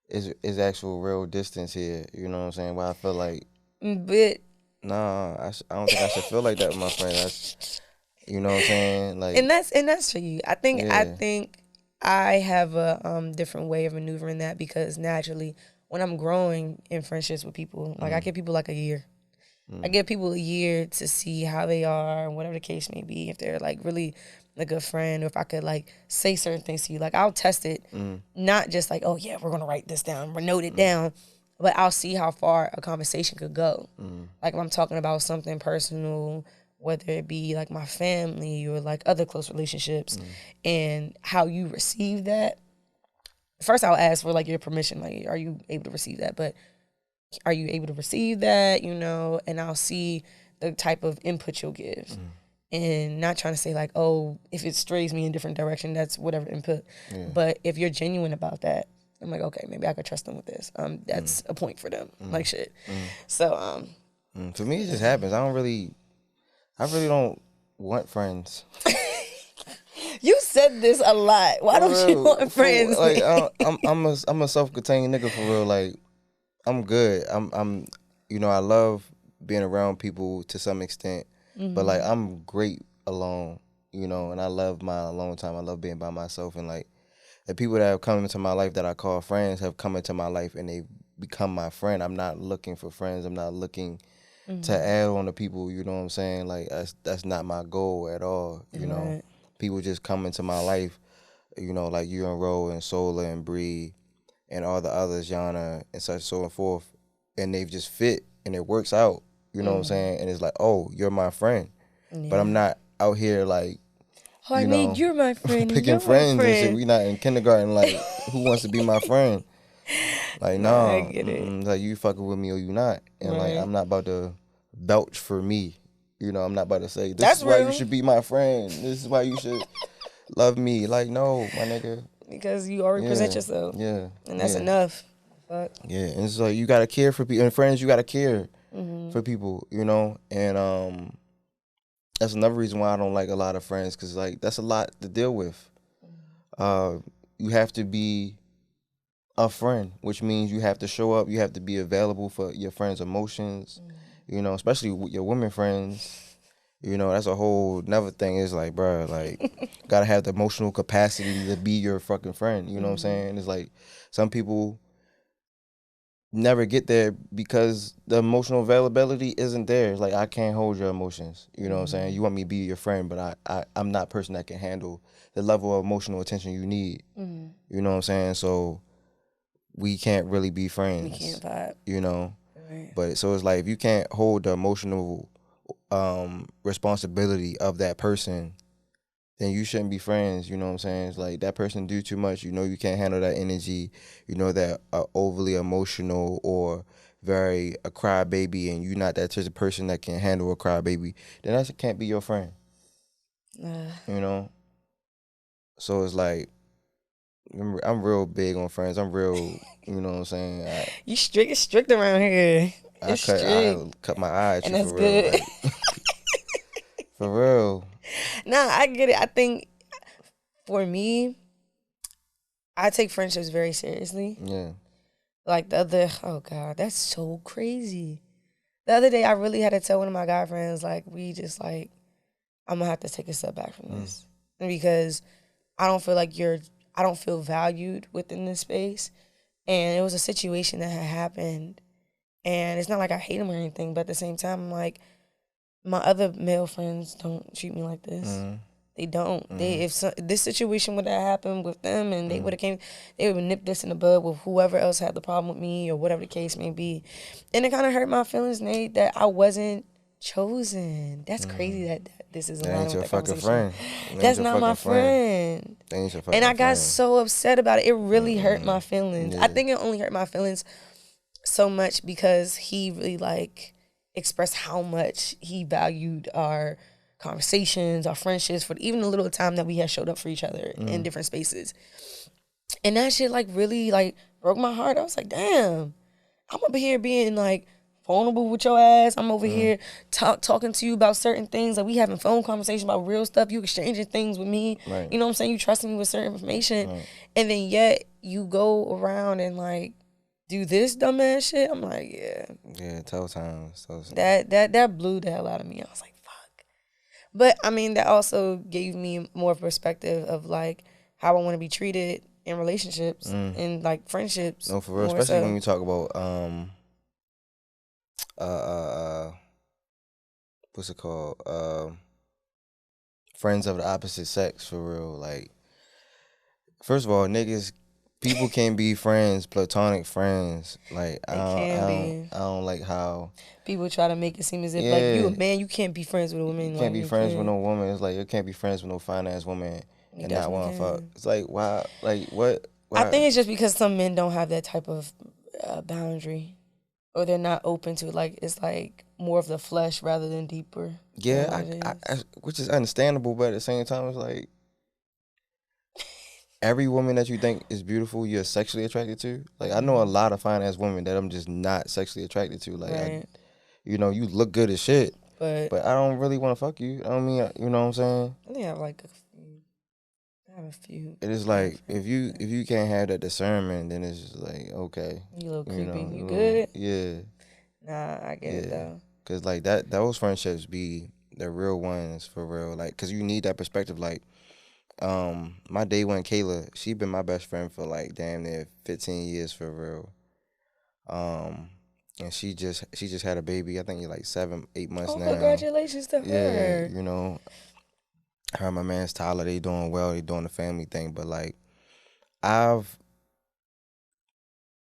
B: is actual real distance here. You know what I'm saying? Why I feel like.
A: But
B: nah, I don't think I should feel like that with my friends. You know what I'm saying? Like,
A: and that's for you. I think I have a different way of maneuvering that because naturally, when I'm growing in friendships with people, like I give people like a year. I give people a year to see how they are, whatever the case may be. If they're like really a good friend, or if I could like say certain things to you, like I'll test it, not just like, oh yeah, we're gonna write this down, we're note it down, but I'll see how far a conversation could go. Like if I'm talking about something personal, whether it be like my family or like other close relationships, and how you receive that. First, I'll ask for like your permission. Like, are you able to receive that? But are you able to receive that? You know, and I'll see the type of input you'll give, and not trying to say like, oh, if it strays me in a different direction, that's whatever input. Yeah. But if you're genuine about that, I'm like, okay, maybe I could trust them with this. That's a point for them. Like shit. So
B: for me, it just happens. I really don't want friends.
A: You said this a lot. Why don't you want friends?
B: Like I'm a self-contained nigga for real. Like I'm good. I'm you know, I love being around people to some extent, but like I'm great alone. You know, and I love my alone time. I love being by myself, and like the people that have come into my life that I call friends have come into my life and they become my friend. I'm not looking for friends. I'm not looking to add on to people. You know what I'm saying? Like that's not my goal at all. You know. People just come into my life, you know, like you and Ro and Sola and Bree and all the others, Yana and such so and forth, and they've just fit and it works out, you know what I'm saying? And it's like, oh, you're my friend, but I'm not out here like,
A: I mean, you're my friend,
B: picking friends and shit. We not in kindergarten like, who wants to be my friend? Like, nah,
A: I get it.
B: like you fucking with me or you not, and like I'm not about to vouch for me. You know, I'm not about to say, this is why you should be my friend. This is why you should love me. Like, no, my nigga.
A: Because you already present yourself.
B: Yeah.
A: And that's enough. Fuck.
B: Yeah, and it's like you got to care for people. And friends, you got to care for people, you know? And that's another reason why I don't like a lot of friends, because, like, that's a lot to deal with. You have to be a friend, which means you have to show up. You have to be available for your friends' emotions. You know, especially with your women friends, you know, that's a whole another thing. Is like, bro, like, gotta have the emotional capacity to be your fucking friend. You know what I'm saying? It's like some people never get there because the emotional availability isn't there. It's like, I can't hold your emotions. You know what I'm saying? You want me to be your friend, but I'm not a person that can handle the level of emotional attention you need. You know what I'm saying? So we can't really be friends.
A: We can't vibe.
B: You know? But so it's like, if you can't hold the emotional responsibility of that person, then you shouldn't be friends. You know what I'm saying? It's like that person do too much. You know, you can't handle that energy. You know, that overly emotional or very a crybaby, and you're not that type of person that can handle a crybaby. Then that can't be your friend. You know. So it's like, I'm real big on friends. I'm real, you know what I'm saying?
A: You strict around here.
B: I cut my eye,
A: and that's
B: for real,
A: good.
B: Like, for real.
A: Nah, I get it. I think for me, I take friendships very seriously.
B: Yeah.
A: Like oh God, that's so crazy. The other day, I really had to tell one of my guy friends, like, I'm gonna have to take a step back from this because I don't feel valued within this space. And it was a situation that had happened, and it's not like I hate him or anything, but at the same time, I'm like, my other male friends don't treat me like this. They don't. This situation would have happened with them, and they would have nipped this in the bud with whoever else had the problem with me or whatever the case may be. And it kind of hurt my feelings, Nate, that I wasn't chosen. That's crazy that this is aligning with that conversation. That's not my friend. And I got so upset about it. It really hurt my feelings. I think it only hurt my feelings so much because he really like expressed how much he valued our conversations, our friendships, for even the little time that we had showed up for each other in different spaces. And that shit like really like broke my heart. I was like, damn, I'm over here being like vulnerable with your ass. I'm over here talking to you about certain things. Like we having phone conversations about real stuff. You exchanging things with me.
B: Right.
A: You know what I'm saying? You trusting me with certain information. Right. And then yet you go around and like do this dumbass shit. I'm like, yeah.
B: Yeah, tough times.
A: That blew the hell out of me. I was like, fuck. But I mean, that also gave me more perspective of like how I want to be treated in relationships and like friendships.
B: No, for real. Especially when you talk about what's it called? Friends of the opposite sex, for real. Like, first of all, people can't be friends, platonic friends. Like, I don't like how
A: people try to make it seem as if like you a man, you can't be friends with a woman.
B: You can't be friends with no woman. It's like you can't be friends with no fine ass woman and not want to fuck. It's like, why? Like, what? Why?
A: I think it's just because some men don't have that type of boundary, or they're not open to it. Like, it's like more of the flesh rather than deeper.
B: Yeah, which is understandable, but at the same time, it's like every woman that you think is beautiful, you're sexually attracted to. Like, I know a lot of fine ass women that I'm just not sexually attracted to. Like,
A: right.
B: You look good as shit,
A: but
B: I don't really want to fuck you. I don't mean, you know what I'm saying?
A: I think I have like a few.
B: It is like if you can't have that discernment, then it's just like, okay,
A: you a little creepy. You good?
B: Yeah.
A: Nah, I get it though.
B: Cause like those friendships be the real ones for real. Like, cause you need that perspective. Like, my day one Kayla, she been my best friend for like damn near 15 years for real. And she just had a baby. I think like 7-8 months now.
A: Congratulations to her.
B: Yeah, her and my man's Tyler, they doing well. They doing the family thing. But like, I've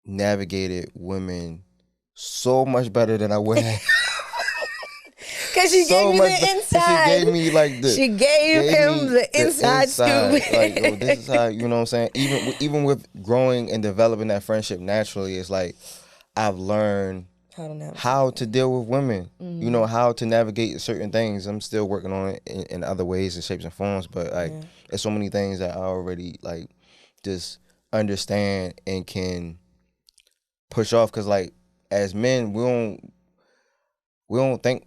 B: navigated women so much better than I would have.
A: Cause she gave me the inside.
B: She gave me like
A: she gave him the inside scoop.
B: Like, yo, this is how, you know what I'm saying? Even with growing and developing that friendship naturally, it's like I've learned how to deal with women. Mm-hmm. How to navigate certain things. I'm still working on it in other ways and shapes and forms, but like there's so many things that I already like just understand and can push off. Cause like as men, we don't think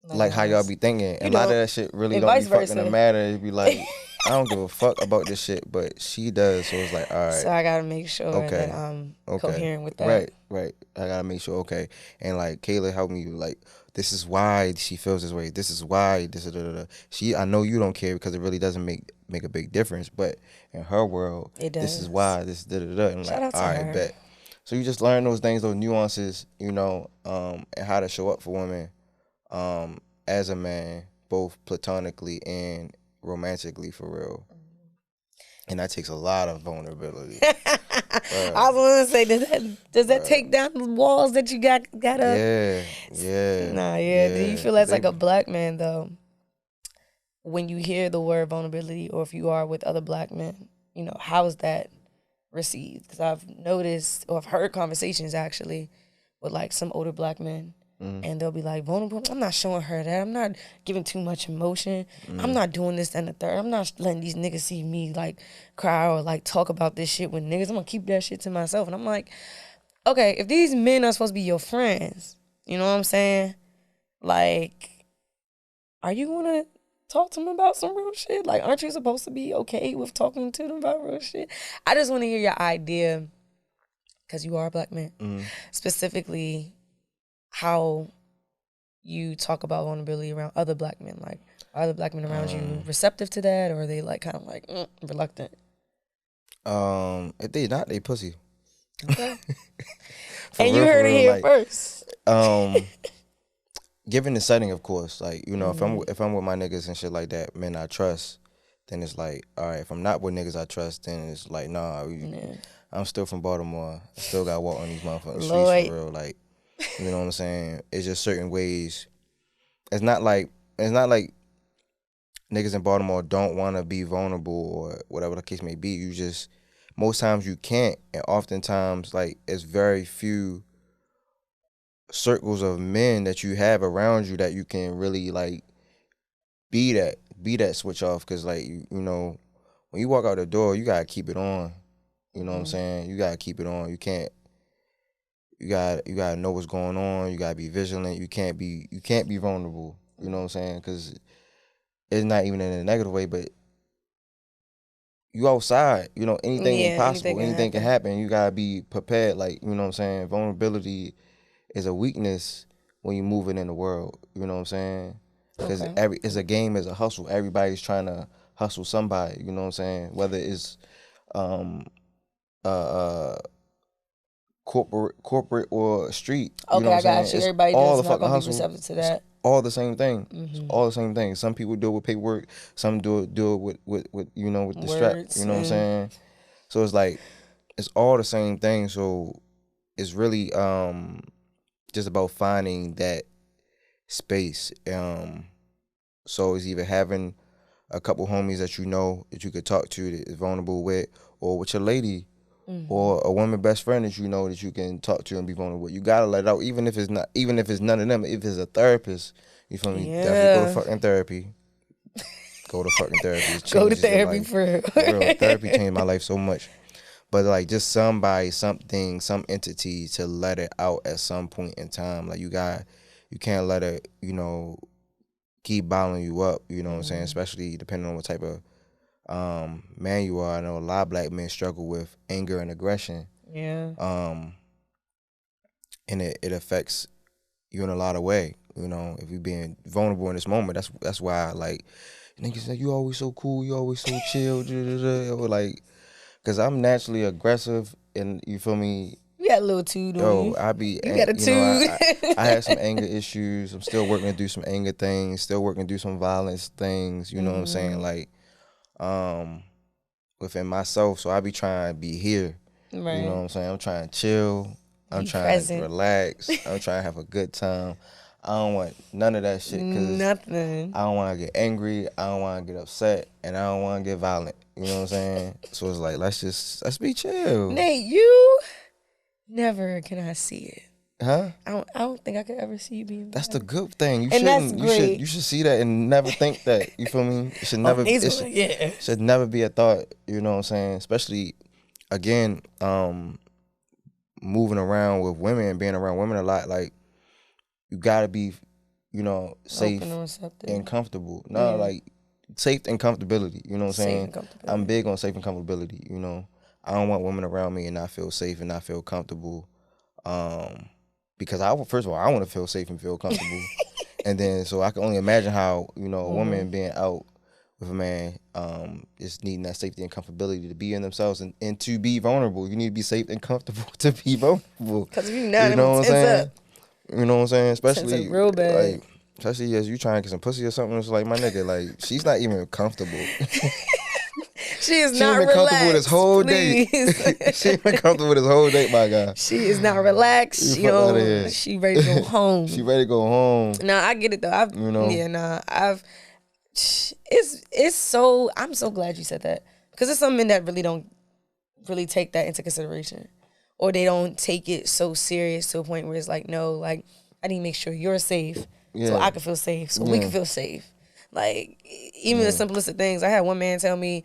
B: like how y'all be thinking, and a lot of that shit really don't be fucking matter. It be like, I don't give a fuck about this shit, but she does, so it's like, all right.
A: So I gotta make sure that I'm coherent with that.
B: Right. I gotta make sure, okay. And like Kayla helped me, like, this is why she feels this way. This is why this is I know you don't care because it really doesn't make a big difference, but in her world,
A: it does.
B: This is why this And
A: shout
B: like,
A: all
B: right, bet. So you just learn those things, those nuances, and how to show up for women. As a man, both platonically and romantically, for real. And that takes a lot of vulnerability.
A: I was gonna say, does that take down the walls that you got up?
B: Yeah.
A: Nah, yeah. Do you feel that's like a black man though? When you hear the word vulnerability, or if you are with other black men, how is that received? Because I've noticed, or I've heard conversations actually with like some older black men. And they'll be like, vulnerable? I'm not showing her that. I'm not giving too much emotion. I'm not doing this and the third. I'm not letting these niggas see me like cry or like talk about this shit with niggas. I'm gonna keep that shit to myself. And I'm like, okay, if these men are supposed to be your friends, you know what I'm saying? Like, are you gonna talk to them about some real shit? Like, aren't you supposed to be okay with talking to them about real shit? I just want to hear your idea, because you are a black man, specifically how you talk about vulnerability around other black men. Like, are other black men around you receptive to that, or are they like kind of like reluctant?
B: If they not, they pussy.
A: Okay. And you heard it here first.
B: given the setting, of course, like, you know, if I'm with my niggas and shit like that, men I trust, then it's like, all right. If I'm not with niggas I trust, then it's like, nah. I'm still from Baltimore. I still got to walk on these motherfucking streets for real. Like, you know what I'm saying? It's just certain ways. It's not like niggas in Baltimore don't want to be vulnerable or whatever the case may be. You just, most times you can't, and oftentimes, like, it's very few circles of men that you have around you that you can really, like, be that switch off. Because, like, you know, when you walk out the door, you gotta keep it on. You know what I'm saying? You gotta keep it on. You can't. You gotta know what's going on. You gotta be vigilant. You can't be vulnerable. You know what I'm saying? Because it's not even in a negative way, but you outside. You know, anything is possible. Anything can happen. You gotta be prepared. Like, you know what I'm saying? Vulnerability is a weakness when you're moving in the world. You know what I'm saying? Because it's a game, it's a hustle. Everybody's trying to hustle somebody. You know what I'm saying? Whether it's corporate or street. You know what I'm saying?
A: I got you. Everybody does not gonna be receptive to that.
B: All the same thing. It's all the same thing. Some people do it with paperwork. Some do it with you know, with the strap. You know what I'm saying? So it's like, it's all the same thing. So it's really just about finding that space. So it's either having a couple homies that you know that you could talk to that is vulnerable with, or with your lady, or a woman best friend that you know that you can talk to and be vulnerable with. You gotta let it out, even if it's none of them. If it's a therapist, you feel me? Yeah. Definitely go to fucking therapy. Go to fucking therapy.
A: Go to therapy for real.
B: Therapy changed my life so much. But, like, just somebody, something, some entity to let it out at some point in time. Like, you can't let it, you know, keep bottling you up. You know what I'm saying? Especially depending on what type of man you are. I know a lot of black men struggle with anger and aggression.
A: Yeah.
B: And it affects you in a lot of way. You know, if you're being vulnerable in this moment, that's why, like, niggas like, you always so cool, you always so chill, or like, because I'm naturally aggressive, and you feel me.
A: You got a little toot on you.
B: You got a toot. I had some anger issues. I'm still working through some anger things. Still working through some violence things. You know what I'm saying? Like, within myself. So I be trying to be here. Right. You know what I'm saying? I'm trying to chill. I'm trying to relax. I'm trying to have a good time. I don't want none of that shit.
A: Nothing.
B: I don't want to get angry. I don't want to get upset. And I don't want to get violent. You know what I'm saying? So it's like, let's be chill.
A: Nate, you never can I see it.
B: Huh?
A: I don't think I could ever see you being.
B: That's the good thing. You should see that and never think that. You feel me? It should never. Should never be a thought. You know what I'm saying? Especially, again, moving around with women and being around women a lot. Like, you gotta be, you know, safe and comfortable. No, like, safe and comfortability. You know what I'm saying? I'm big on safe and comfortability. You know, I don't want women around me and not feel safe and not feel comfortable. Because first of all, I want to feel safe and feel comfortable. And then, so I can only imagine how, you know, a woman being out with a man, just needing that safety and comfortability to be in themselves and to be vulnerable. You need to be safe and comfortable to be vulnerable.
A: Because if you're not, you know what I'm saying?
B: You know what I'm saying? Especially,
A: real bad.
B: Like, especially as you trying to get some pussy or something, it's like, my nigga, like, she's not even comfortable.
A: She is not relaxed.
B: Comfortable this whole day. She ain't been comfortable with this whole day, my guy.
A: She is not relaxed. You know, she ready to go home.
B: She ready to go home.
A: Nah, I get it though. It's so. I'm so glad you said that, because there's some men that really don't really take that into consideration, or they don't take it so serious to a point where it's like, no, like, I need to make sure you're safe, so I can feel safe, so we can feel safe. Like, even the simplest of things. I had one man tell me,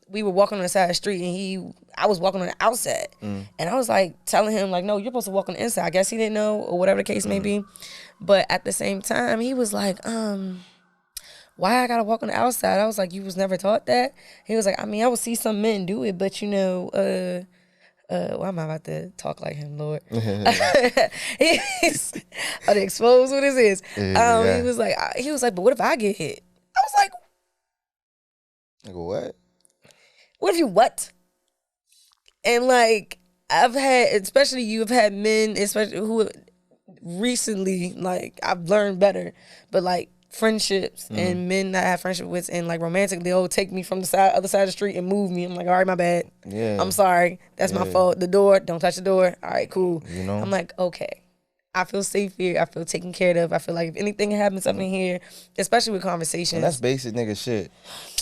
A: we were walking on the side of the street and I was walking on the outside. And I was like telling him, like, no, you're supposed to walk on the inside. I guess he didn't know, or whatever the case may be. But at the same time, he was like, why I gotta walk on the outside? I was like, you was never taught that? He was like, I mean, I would see some men do it, but you know, why am I about to talk like him, Lord? I'll expose what this is. He was like, but what if I get hit? I was like,
B: what?
A: What if you what? And like, I've had, especially you have had men, especially who recently, like, I've learned better. But, like, friendships and men that I have friendship with and, like, romantic, they'll take me from the other side of the street and move me. I'm like, all right, my bad.
B: Yeah.
A: I'm sorry. That's my fault. The door, don't touch the door. All right, cool.
B: You know?
A: I'm like, okay. I feel safe here. I feel taken care of. I feel like if anything happens up in here, especially with conversations.
B: And that's basic nigga shit.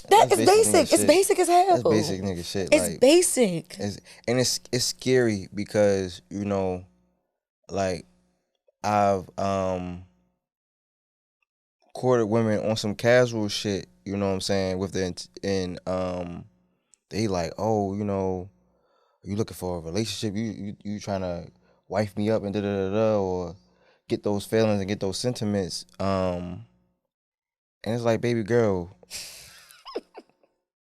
A: That's basic. It's basic as hell.
B: That's basic nigga shit.
A: It's like, basic.
B: It's scary because, you know, like, I've courted women on some casual shit, you know what I'm saying, with they like, oh, you know, you looking for a relationship, you trying to wife me up and da-da-da-da, or get those feelings and get those sentiments. And it's like, baby girl,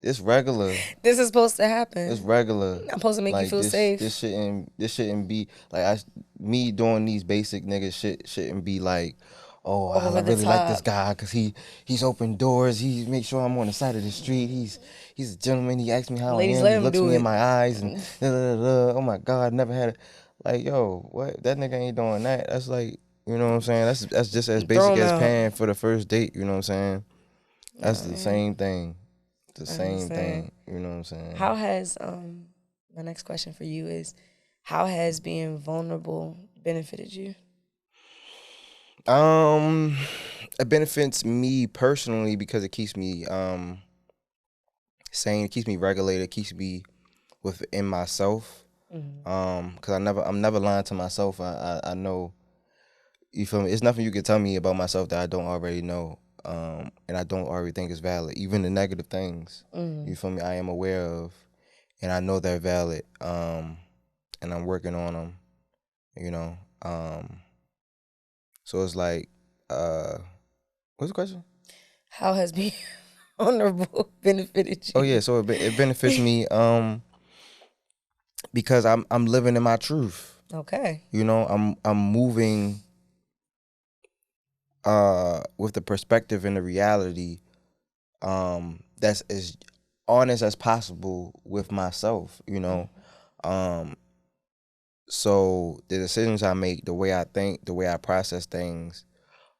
B: it's regular.
A: This is supposed to happen.
B: It's regular.
A: I'm supposed to make you feel safe.
B: This shouldn't be like me doing these basic nigga shit shouldn't be like, oh, I really like this guy because he's open doors. He makes sure I'm on the side of the street. He's a gentleman. He asks me how I am. He looks me in my eyes and oh my God, never had it. Like, yo, what? That nigga ain't doing that. That's like, you know what I'm saying? That's just as basic as paying for the first date. You know what I'm saying? That's the same thing. The same thing. You know what I'm saying?
A: How has my next question for you is, how has being vulnerable benefited you?
B: It benefits me personally because it keeps me sane, it keeps me regulated, it keeps me within myself. Cause I'm never lying to myself. I know, you feel me? It's nothing you can tell me about myself that I don't already know. And I don't already think is valid. Even the negative things, you feel me, I am aware of, and I know they're valid. And I'm working on them, you know. So it's like, what's the question?
A: How has being vulnerable benefited you?
B: Oh yeah, so it benefits me because I'm living in my truth.
A: Okay.
B: You know, I'm moving with the perspective and the reality that's as honest as possible with myself, you know. So the decisions I make, the way I think, the way I process things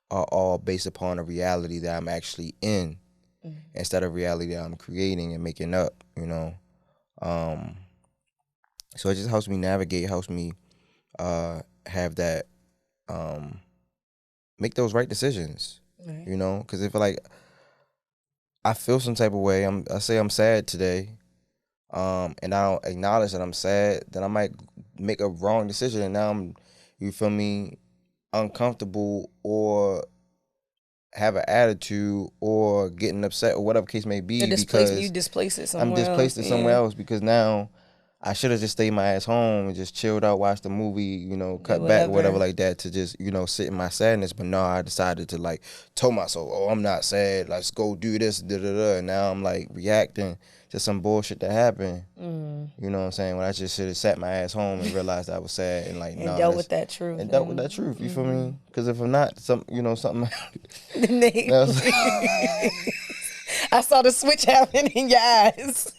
B: are all based upon a reality that I'm actually in instead of reality that I'm creating and making up, you know. So it just helps me navigate, helps me have that, make those right decisions, you know. Because if like I feel some type of way, I say I'm sad today, and I don't acknowledge that I'm sad, then I might make a wrong decision, and now I'm, you feel me, uncomfortable or have an attitude or getting upset or whatever case may be, because
A: you displace it somewhere
B: I'm displaced it somewhere else, because now I should have just stayed my ass home and just chilled out, watched the movie, you know, cut back or whatever like that, to just, you know, sit in my sadness. But no, I decided to like tell myself, oh, I'm not sad, let's go do this, da-da-da. And now I'm like reacting to some bullshit that happened. You know what I'm saying? When I just should have sat my ass home and realized I was sad and like,
A: and dealt with that truth.
B: And dealt with that truth, you feel me? Because if I'm not, something
A: I saw the switch happen in your eyes.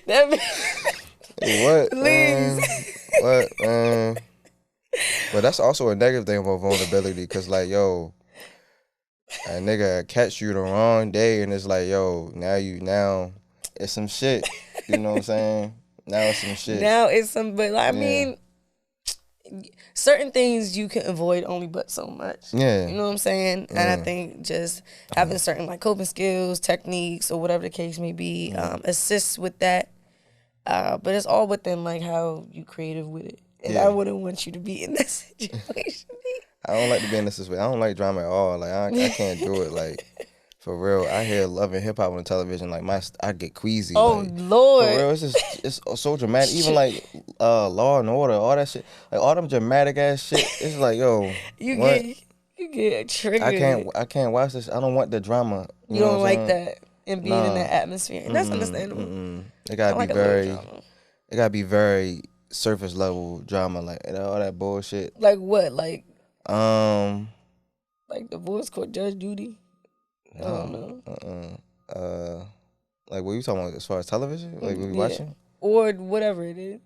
B: What?
A: Please.
B: What, man? But that's also a negative thing about vulnerability, because like, yo, a nigga catch you the wrong day and it's like, yo, now it's some shit. You know what I'm saying? Now it's some shit.
A: But I mean, certain things you can avoid only but so much.
B: Yeah.
A: You know what I'm saying? And I think just having certain like coping skills, techniques, or whatever the case may be, assists with that. But it's all within like how you creative with it. And I wouldn't want you to be in this situation.
B: I don't like to be in this situation. I don't like drama at all. Like I can't do it. Like, for real, I hear Love and Hip Hop on the television. Like I get queasy.
A: Oh,
B: like,
A: Lord.
B: For real, it's so dramatic. Even like Law and Order, all that shit. Like all them dramatic ass shit. It's like, yo,
A: you get triggered.
B: I can't watch this. I don't want the drama.
A: You don't like that and being in that atmosphere, and that's understandable.
B: It gotta be very surface level drama, like all that bullshit.
A: Like what? Like divorce court, Judge Judy. I don't know.
B: Like what you talking about as far as television? Like what we watching?
A: Or whatever it is.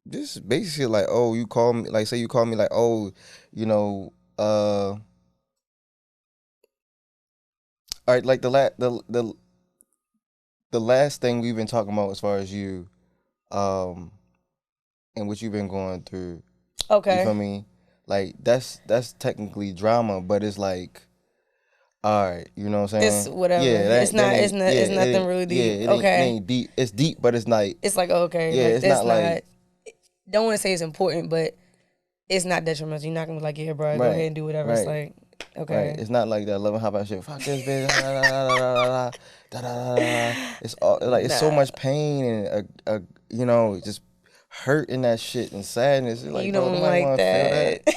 B: this is basically like, oh, you call me, like, say you call me, like, oh, you know, all right, like the last thing we've been talking about as far as you, and what you've been going through.
A: Okay.
B: You feel me? Like that's technically drama, but it's like, all right, you know what I'm saying?
A: It's whatever.
B: Yeah,
A: It's nothing really deep.
B: Yeah, it
A: Okay.
B: ain't deep. It's deep, but it's like,
A: It's like, okay,
B: yeah,
A: like
B: it's
A: that's
B: not
A: not.
B: like,
A: Don't want to say it's important, but it's not detrimental. You're not gonna be like, yeah, bro, go ahead and do whatever. It's like, okay.
B: Right. It's not like that loving how about shit. Fuck this bitch. Da, da, da, da, da, da, da, da, da. It's all like, it's so much pain and you know, just hurt in that shit and sadness. It's like,
A: You
B: bro,
A: don't
B: nobody
A: like
B: want to feel that.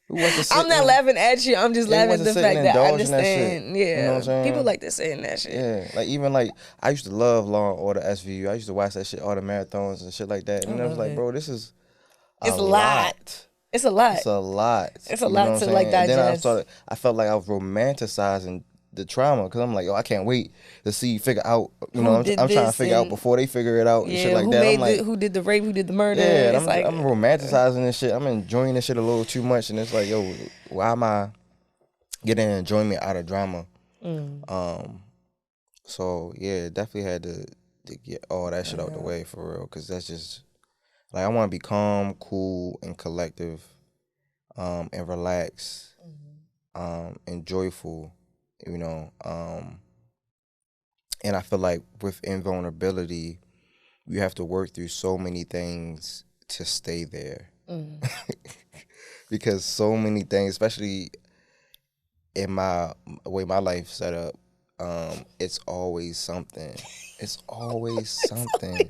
B: Who wants to sit
A: I'm not
B: and,
A: laughing at you. I'm just
B: yeah, who
A: laughing
B: wants
A: at
B: to
A: the
B: sit and
A: fact that I
B: indulge in that shit?
A: understand. Yeah.
B: You know what I'm saying?
A: People like to sit in that shit.
B: Yeah, like even like I used to love Law and Order SVU. I used to watch that shit, all the marathons and shit like that. And I was like, bro, this is
A: It's
B: a
A: a lot. It's a lot.
B: It's a lot.
A: It's a
B: You know
A: lot
B: what I'm
A: to
B: saying?
A: like
B: And then
A: digest.
B: I felt like I was romanticizing the trauma because I'm like, yo, I can't wait to figure out. You know,
A: Who did
B: I'm trying to
A: this
B: figure out
A: and
B: before they figure it out and shit
A: yeah,
B: like
A: who
B: that. I'm
A: made
B: like,
A: who did the rape, who did the murder?
B: yeah, and
A: It's like
B: I'm romanticizing this shit. I'm enjoying this shit a little too much, and it's like, yo, why am I getting enjoyment out of drama? So yeah, definitely had to get all that shit out the way for real, because that's just like, I want to be calm, cool, and collective, and relaxed, and joyful, you know. And I feel like with invulnerability, you have to work through so many things to stay there. Because so many things, especially in my way my life set up, it's always something. It's always something.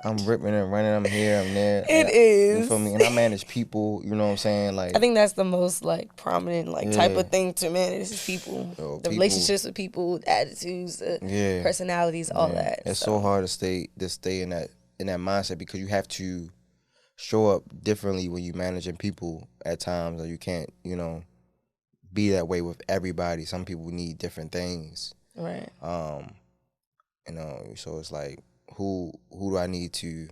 B: I'm ripping and running. I'm here. I'm there.
A: It is.
B: You feel me? And I manage people. You know what I'm saying? Like,
A: I think that's the most like prominent like type of thing to manage is people, the relationships with people, the attitudes, the personalities, all that.
B: It's so hard to stay in that mindset, because you have to show up differently when you're managing people at times, or you can't, you know, be that way with everybody. Some people need different things.
A: Right.
B: You know, so it's like, who do I need to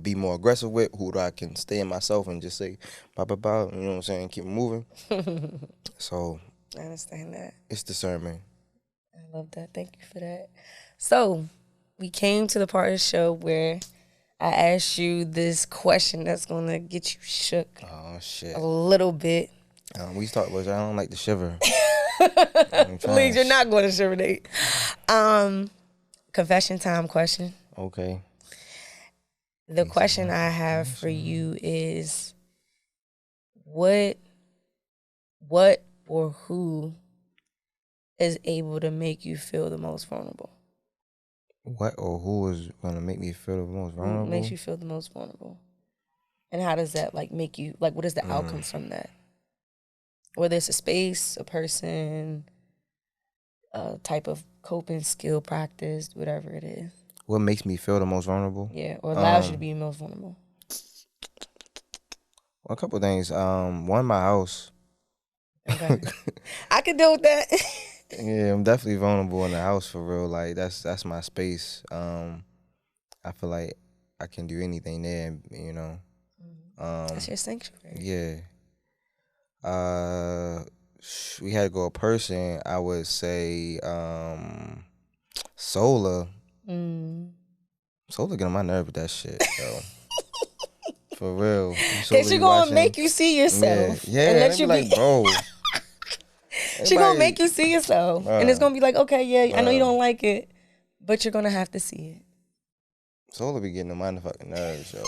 B: be more aggressive with? Who do I can stay in myself and just say bye bye bye, you know what I'm saying, keep moving. So
A: I understand that.
B: It's discernment.
A: I love that. Thank you for that. So we came to the part of the show where I asked you this question that's gonna get you shook.
B: Oh shit.
A: A little bit.
B: We talked about, I don't like to shiver.
A: Please, you're not going to shiver, Nate. Confession time question.
B: Okay.
A: The question I have for you is, what or who is able to make you feel the most vulnerable?
B: What or who is gonna make me feel the most vulnerable?
A: Who makes you feel the most vulnerable? And how does that like make you, like, what is the outcomes from that? Whether it's a space, a person, a type of coping skill, practice, whatever it is.
B: What makes me feel the most vulnerable?
A: Yeah, or allows you to be most vulnerable.
B: Well, a couple of things. One, my house.
A: Okay. I can deal with that.
B: Yeah, I'm definitely vulnerable in the house for real. Like, that's my space. I feel like I can do anything there, you know.
A: That's your sanctuary.
B: Yeah. We had to go a person. I would say Solar. Solar get on my nerve with that shit, yo. For real.
A: Cause she gonna make you see yourself.
B: Yeah,
A: and
B: let you like, bro.
A: She gonna make you see yourself, and it's gonna be like, okay, yeah, I know you don't like it, but you're gonna have to see it.
B: Solar be getting on my fucking nerves, yo.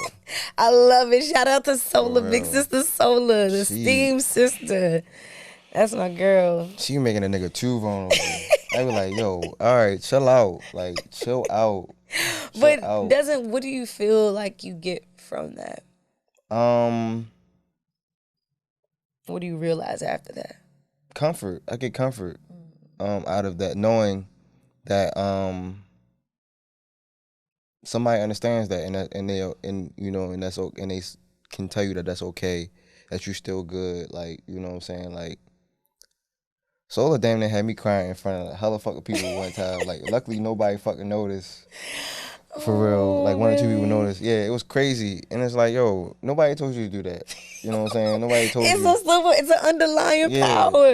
A: I love it. Shout out to Solar, big sister Solar, the steam sister. That's my girl.
B: She making a nigga too vulnerable. I be like, yo, all right, chill out. Like, chill out.
A: But what do you feel like you get from that? What do you realize after that?
B: Comfort. I get comfort out of that, knowing that somebody understands that, and they can tell you that that's okay, that you're still good. Like, you know what I'm saying? Like, Solar damn near had me crying in front of a hella fucking people one time. Like, luckily nobody fucking noticed. For real, like 1 or 2 people noticed. Yeah, it was crazy, and it's like, yo, nobody told you to do that. You know what I'm saying? Nobody told
A: It's
B: you.
A: so simple. It's an underlying power.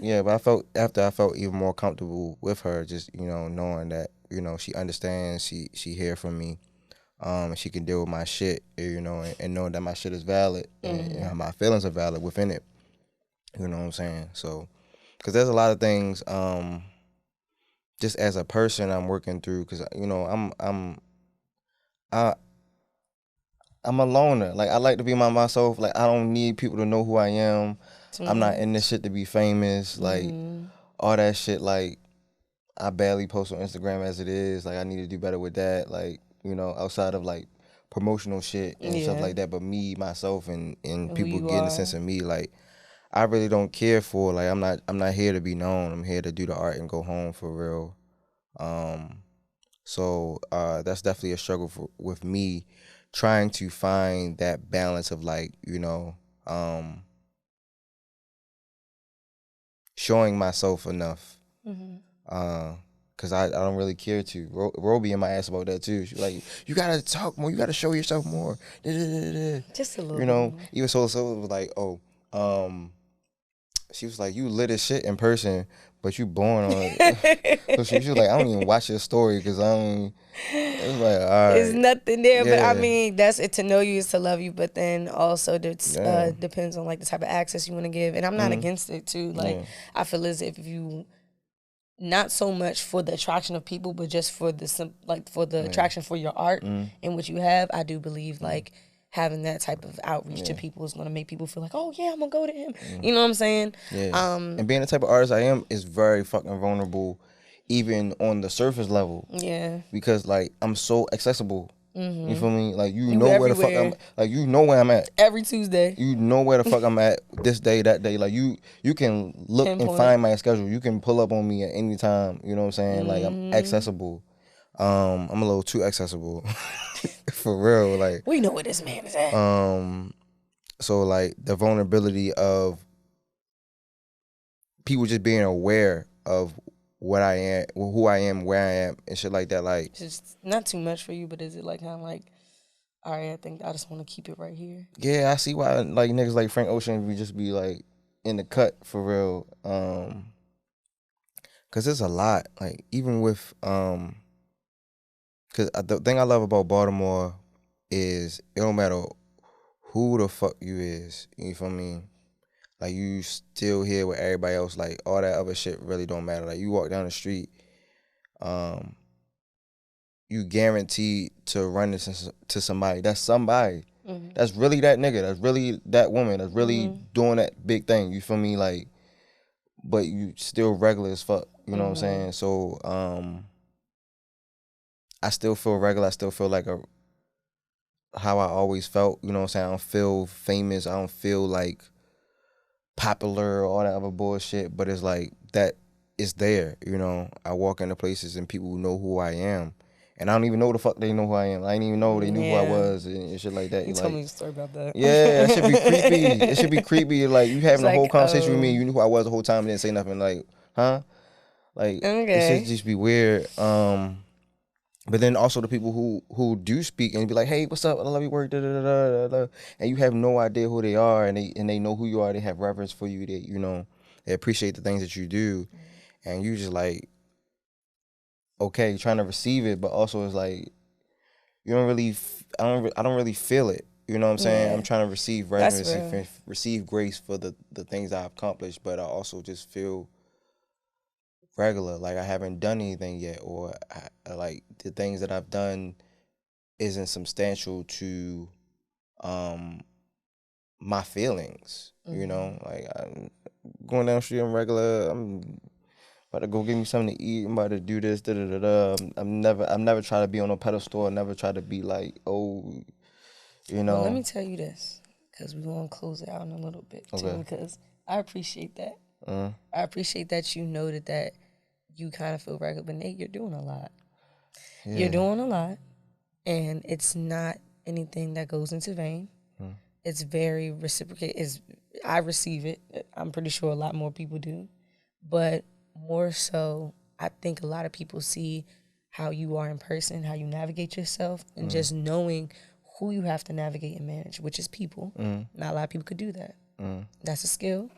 B: Yeah. But I felt even more comfortable with her, just knowing that she understands, she hear from me, and she can deal with my shit, and knowing that my shit is valid and my feelings are valid within it. You know what I'm saying? So, because there's a lot of things, just as a person I'm working through, because I I'm a loner. Like, I like to be myself. Like, I don't need people to know who I am. I'm not in this shit to be famous. Like, all that shit. Like, I barely post on Instagram as it is. Like, I need to do better with that. Like, outside of like promotional shit and stuff like that. But me, myself, and people getting a sense of me. Like, I really don't care for. Like, I'm not here to be known. I'm here to do the art and go home for real. So that's definitely a struggle with me, trying to find that balance of like, showing myself enough. Cause I don't really care to. Roby in my ass about that too. She's like, you gotta talk more, you gotta show yourself more.
A: Just a little bit.
B: Even so it was like, she was like, you lit as shit in person, but you born on it. So she was like, I don't even watch your story because I don't. It was like, all right.
A: There's nothing there, but I mean, that's it. To know you is to love you, but then also depends on like the type of access you want to give. And I'm not against it too. Like, I feel as if you, not so much for the attraction of people, but just for the attraction for your art and what you have. I do believe like having that type of outreach to people is going to make people feel like, oh yeah, I'm gonna go to him. You know what I'm saying?
B: Yeah. And being the type of artist I am is very fucking vulnerable, even on the surface level.
A: Yeah.
B: Because like, I'm so accessible. You feel me? Like, you know where the fuck I'm. Like, you know where I'm at.
A: Every Tuesday.
B: You know where the fuck I'm at this day, that day. Like, you can look and find my schedule. You can pull up on me at any time. You know what I'm saying? Like, I'm accessible. I'm a little too accessible. For real. Like,
A: we know where this man is at.
B: So like, the vulnerability of people just being aware of what I am, who I am, where I am, and shit like that. Like,
A: it's just not too much for you, but is it like kind of like, all right, I think I just want to keep it right here.
B: Yeah, I see why like niggas like Frank Ocean we just be like in the cut for real. Cause it's a lot. Like, even with cause the thing I love about Baltimore is it don't matter who the fuck you is. You feel me? Like, you still here with everybody else. Like, all that other shit really don't matter. Like, you walk down the street, you guaranteed to run into somebody. That's somebody. That's really that nigga. That's really that woman. That's really doing that big thing. You feel me? Like, but you still regular as fuck. You know what I'm saying? So, I still feel regular. I still feel like how I always felt. You know what I'm saying? I don't feel famous. I don't feel like popular or all that other bullshit. But it's like that is there. I walk into places and people know who I am. And I don't even know the fuck they know who I am. I didn't even know they knew who I was and shit like that.
A: You told me a story about that.
B: Yeah, it should be creepy. It should be creepy. Like, you having a whole conversation with me, you knew who I was the whole time and didn't say nothing. Like, huh? Like, it should just be weird. But then also the people who do speak and be like, hey, what's up? I love your work. Da, da, da, da, da. And you have no idea who they are, and they know who you are. They have reverence for you. They appreciate the things that you do, and you just like, okay, trying to receive it, but also it's like, you don't really, I don't really feel it. You know what I'm saying?
A: Yeah.
B: I'm trying to receive reverence, receive grace for the things I've accomplished, but I also just feel regular, like I haven't done anything yet, or like the things that I've done isn't substantial to my feelings. Like, I'm going down the street, I'm regular, I'm about to go get me something to eat, I'm about to do this, da da da da. I'm never try to be on a pedestal. I never try to be like, oh,
A: Well, let me tell you this, because we're going to close it out in a little bit,
B: okay,
A: too, because I appreciate that. I appreciate that you noted that you kind of feel regular, but Nate, you're doing a lot. Yeah. You're doing a lot, and it's not anything that goes into vain. It's very reciprocated. I receive it. I'm pretty sure a lot more people do. But more so, I think a lot of people see how you are in person, how you navigate yourself, and just knowing who you have to navigate and manage, which is people. Not a lot of people could do that. That's a skill.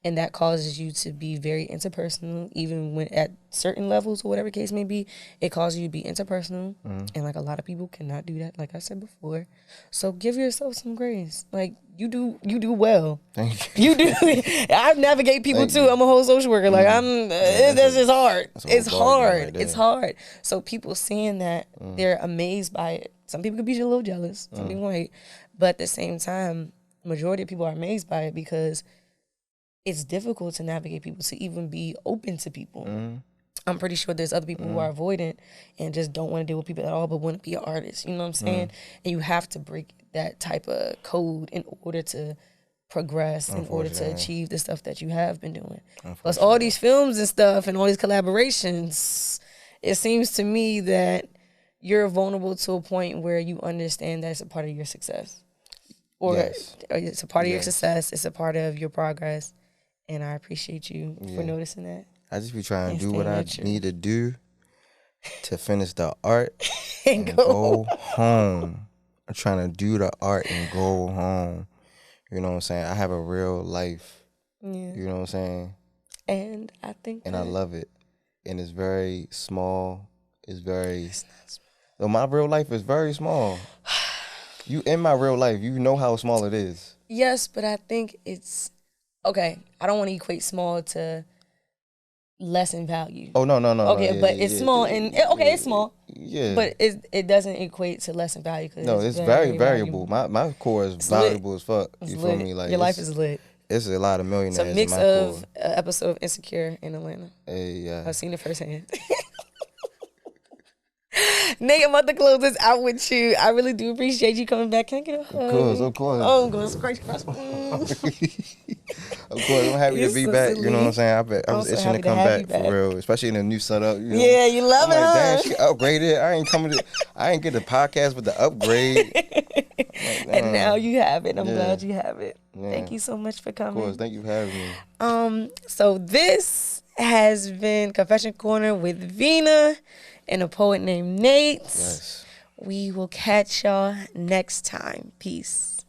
A: And that causes you to be very interpersonal, even when at certain levels or whatever the case may be, it causes you to be interpersonal. And like a lot of people cannot do that, like I said before. So give yourself some grace. Like you do well.
B: Thank you.
A: You do. I navigate people too. I'm a whole social worker. Like that's just hard. It's hard. Right, it's hard. So people seeing that, they're amazed by it. Some people could be a little jealous. Some people hate. But at the same time, majority of people are amazed by it because it's difficult to navigate people, to even be open to people. I'm pretty sure there's other people who are avoidant and just don't want to deal with people at all, but want to be an artist. You know what I'm saying? And you have to break that type of code in order to progress, in order to achieve the stuff that you have been doing. Plus all these films and stuff and all these collaborations, it seems to me that you're vulnerable to a point where you understand that it's a part of your success. Or it's a part of your success, it's a part of your progress. And I appreciate you for noticing that.
B: I just be trying to do what I need to do to finish the art and go home. I'm trying to do the art and go home. You know what I'm saying? I have a real life. Yeah. You know what I'm saying?
A: And I think
B: I love it. And it's very small. It's not small. Well, my real life is very small. You in my real life, you know how small it is.
A: Yes, but I think it's okay. I don't want to equate small to less in value.
B: Oh no.
A: Okay, but it's small and it's small.
B: Yeah,
A: but it doesn't equate to less in value.
B: No, it's very variable. My core is valuable as fuck. You feel me? Like
A: your life is lit.
B: It's a lot of millionaires.
A: It's a mix
B: in my
A: of
B: core.
A: An episode of Insecure in Atlanta.
B: Hey, yeah,
A: I've seen it firsthand. Nate, I'm about to close this out with you. I really do appreciate you coming back. Can I get a hug?
B: Of course.
A: Oh, I'm going to scratch across.
B: Of course, I'm happy to be back. You know what I'm saying? I was itching to come back for real, especially in a new setup. You know?
A: Yeah, you love it, huh?
B: Damn, she upgraded. I ain't get the podcast with the upgrade.
A: And now you have it. I'm glad you have it. Yeah. Thank you so much for coming.
B: Of course, thank you for having me.
A: So this has been Confession Corner with Vina and a poet named Nate.
B: Yes.
A: We will catch y'all next time. Peace.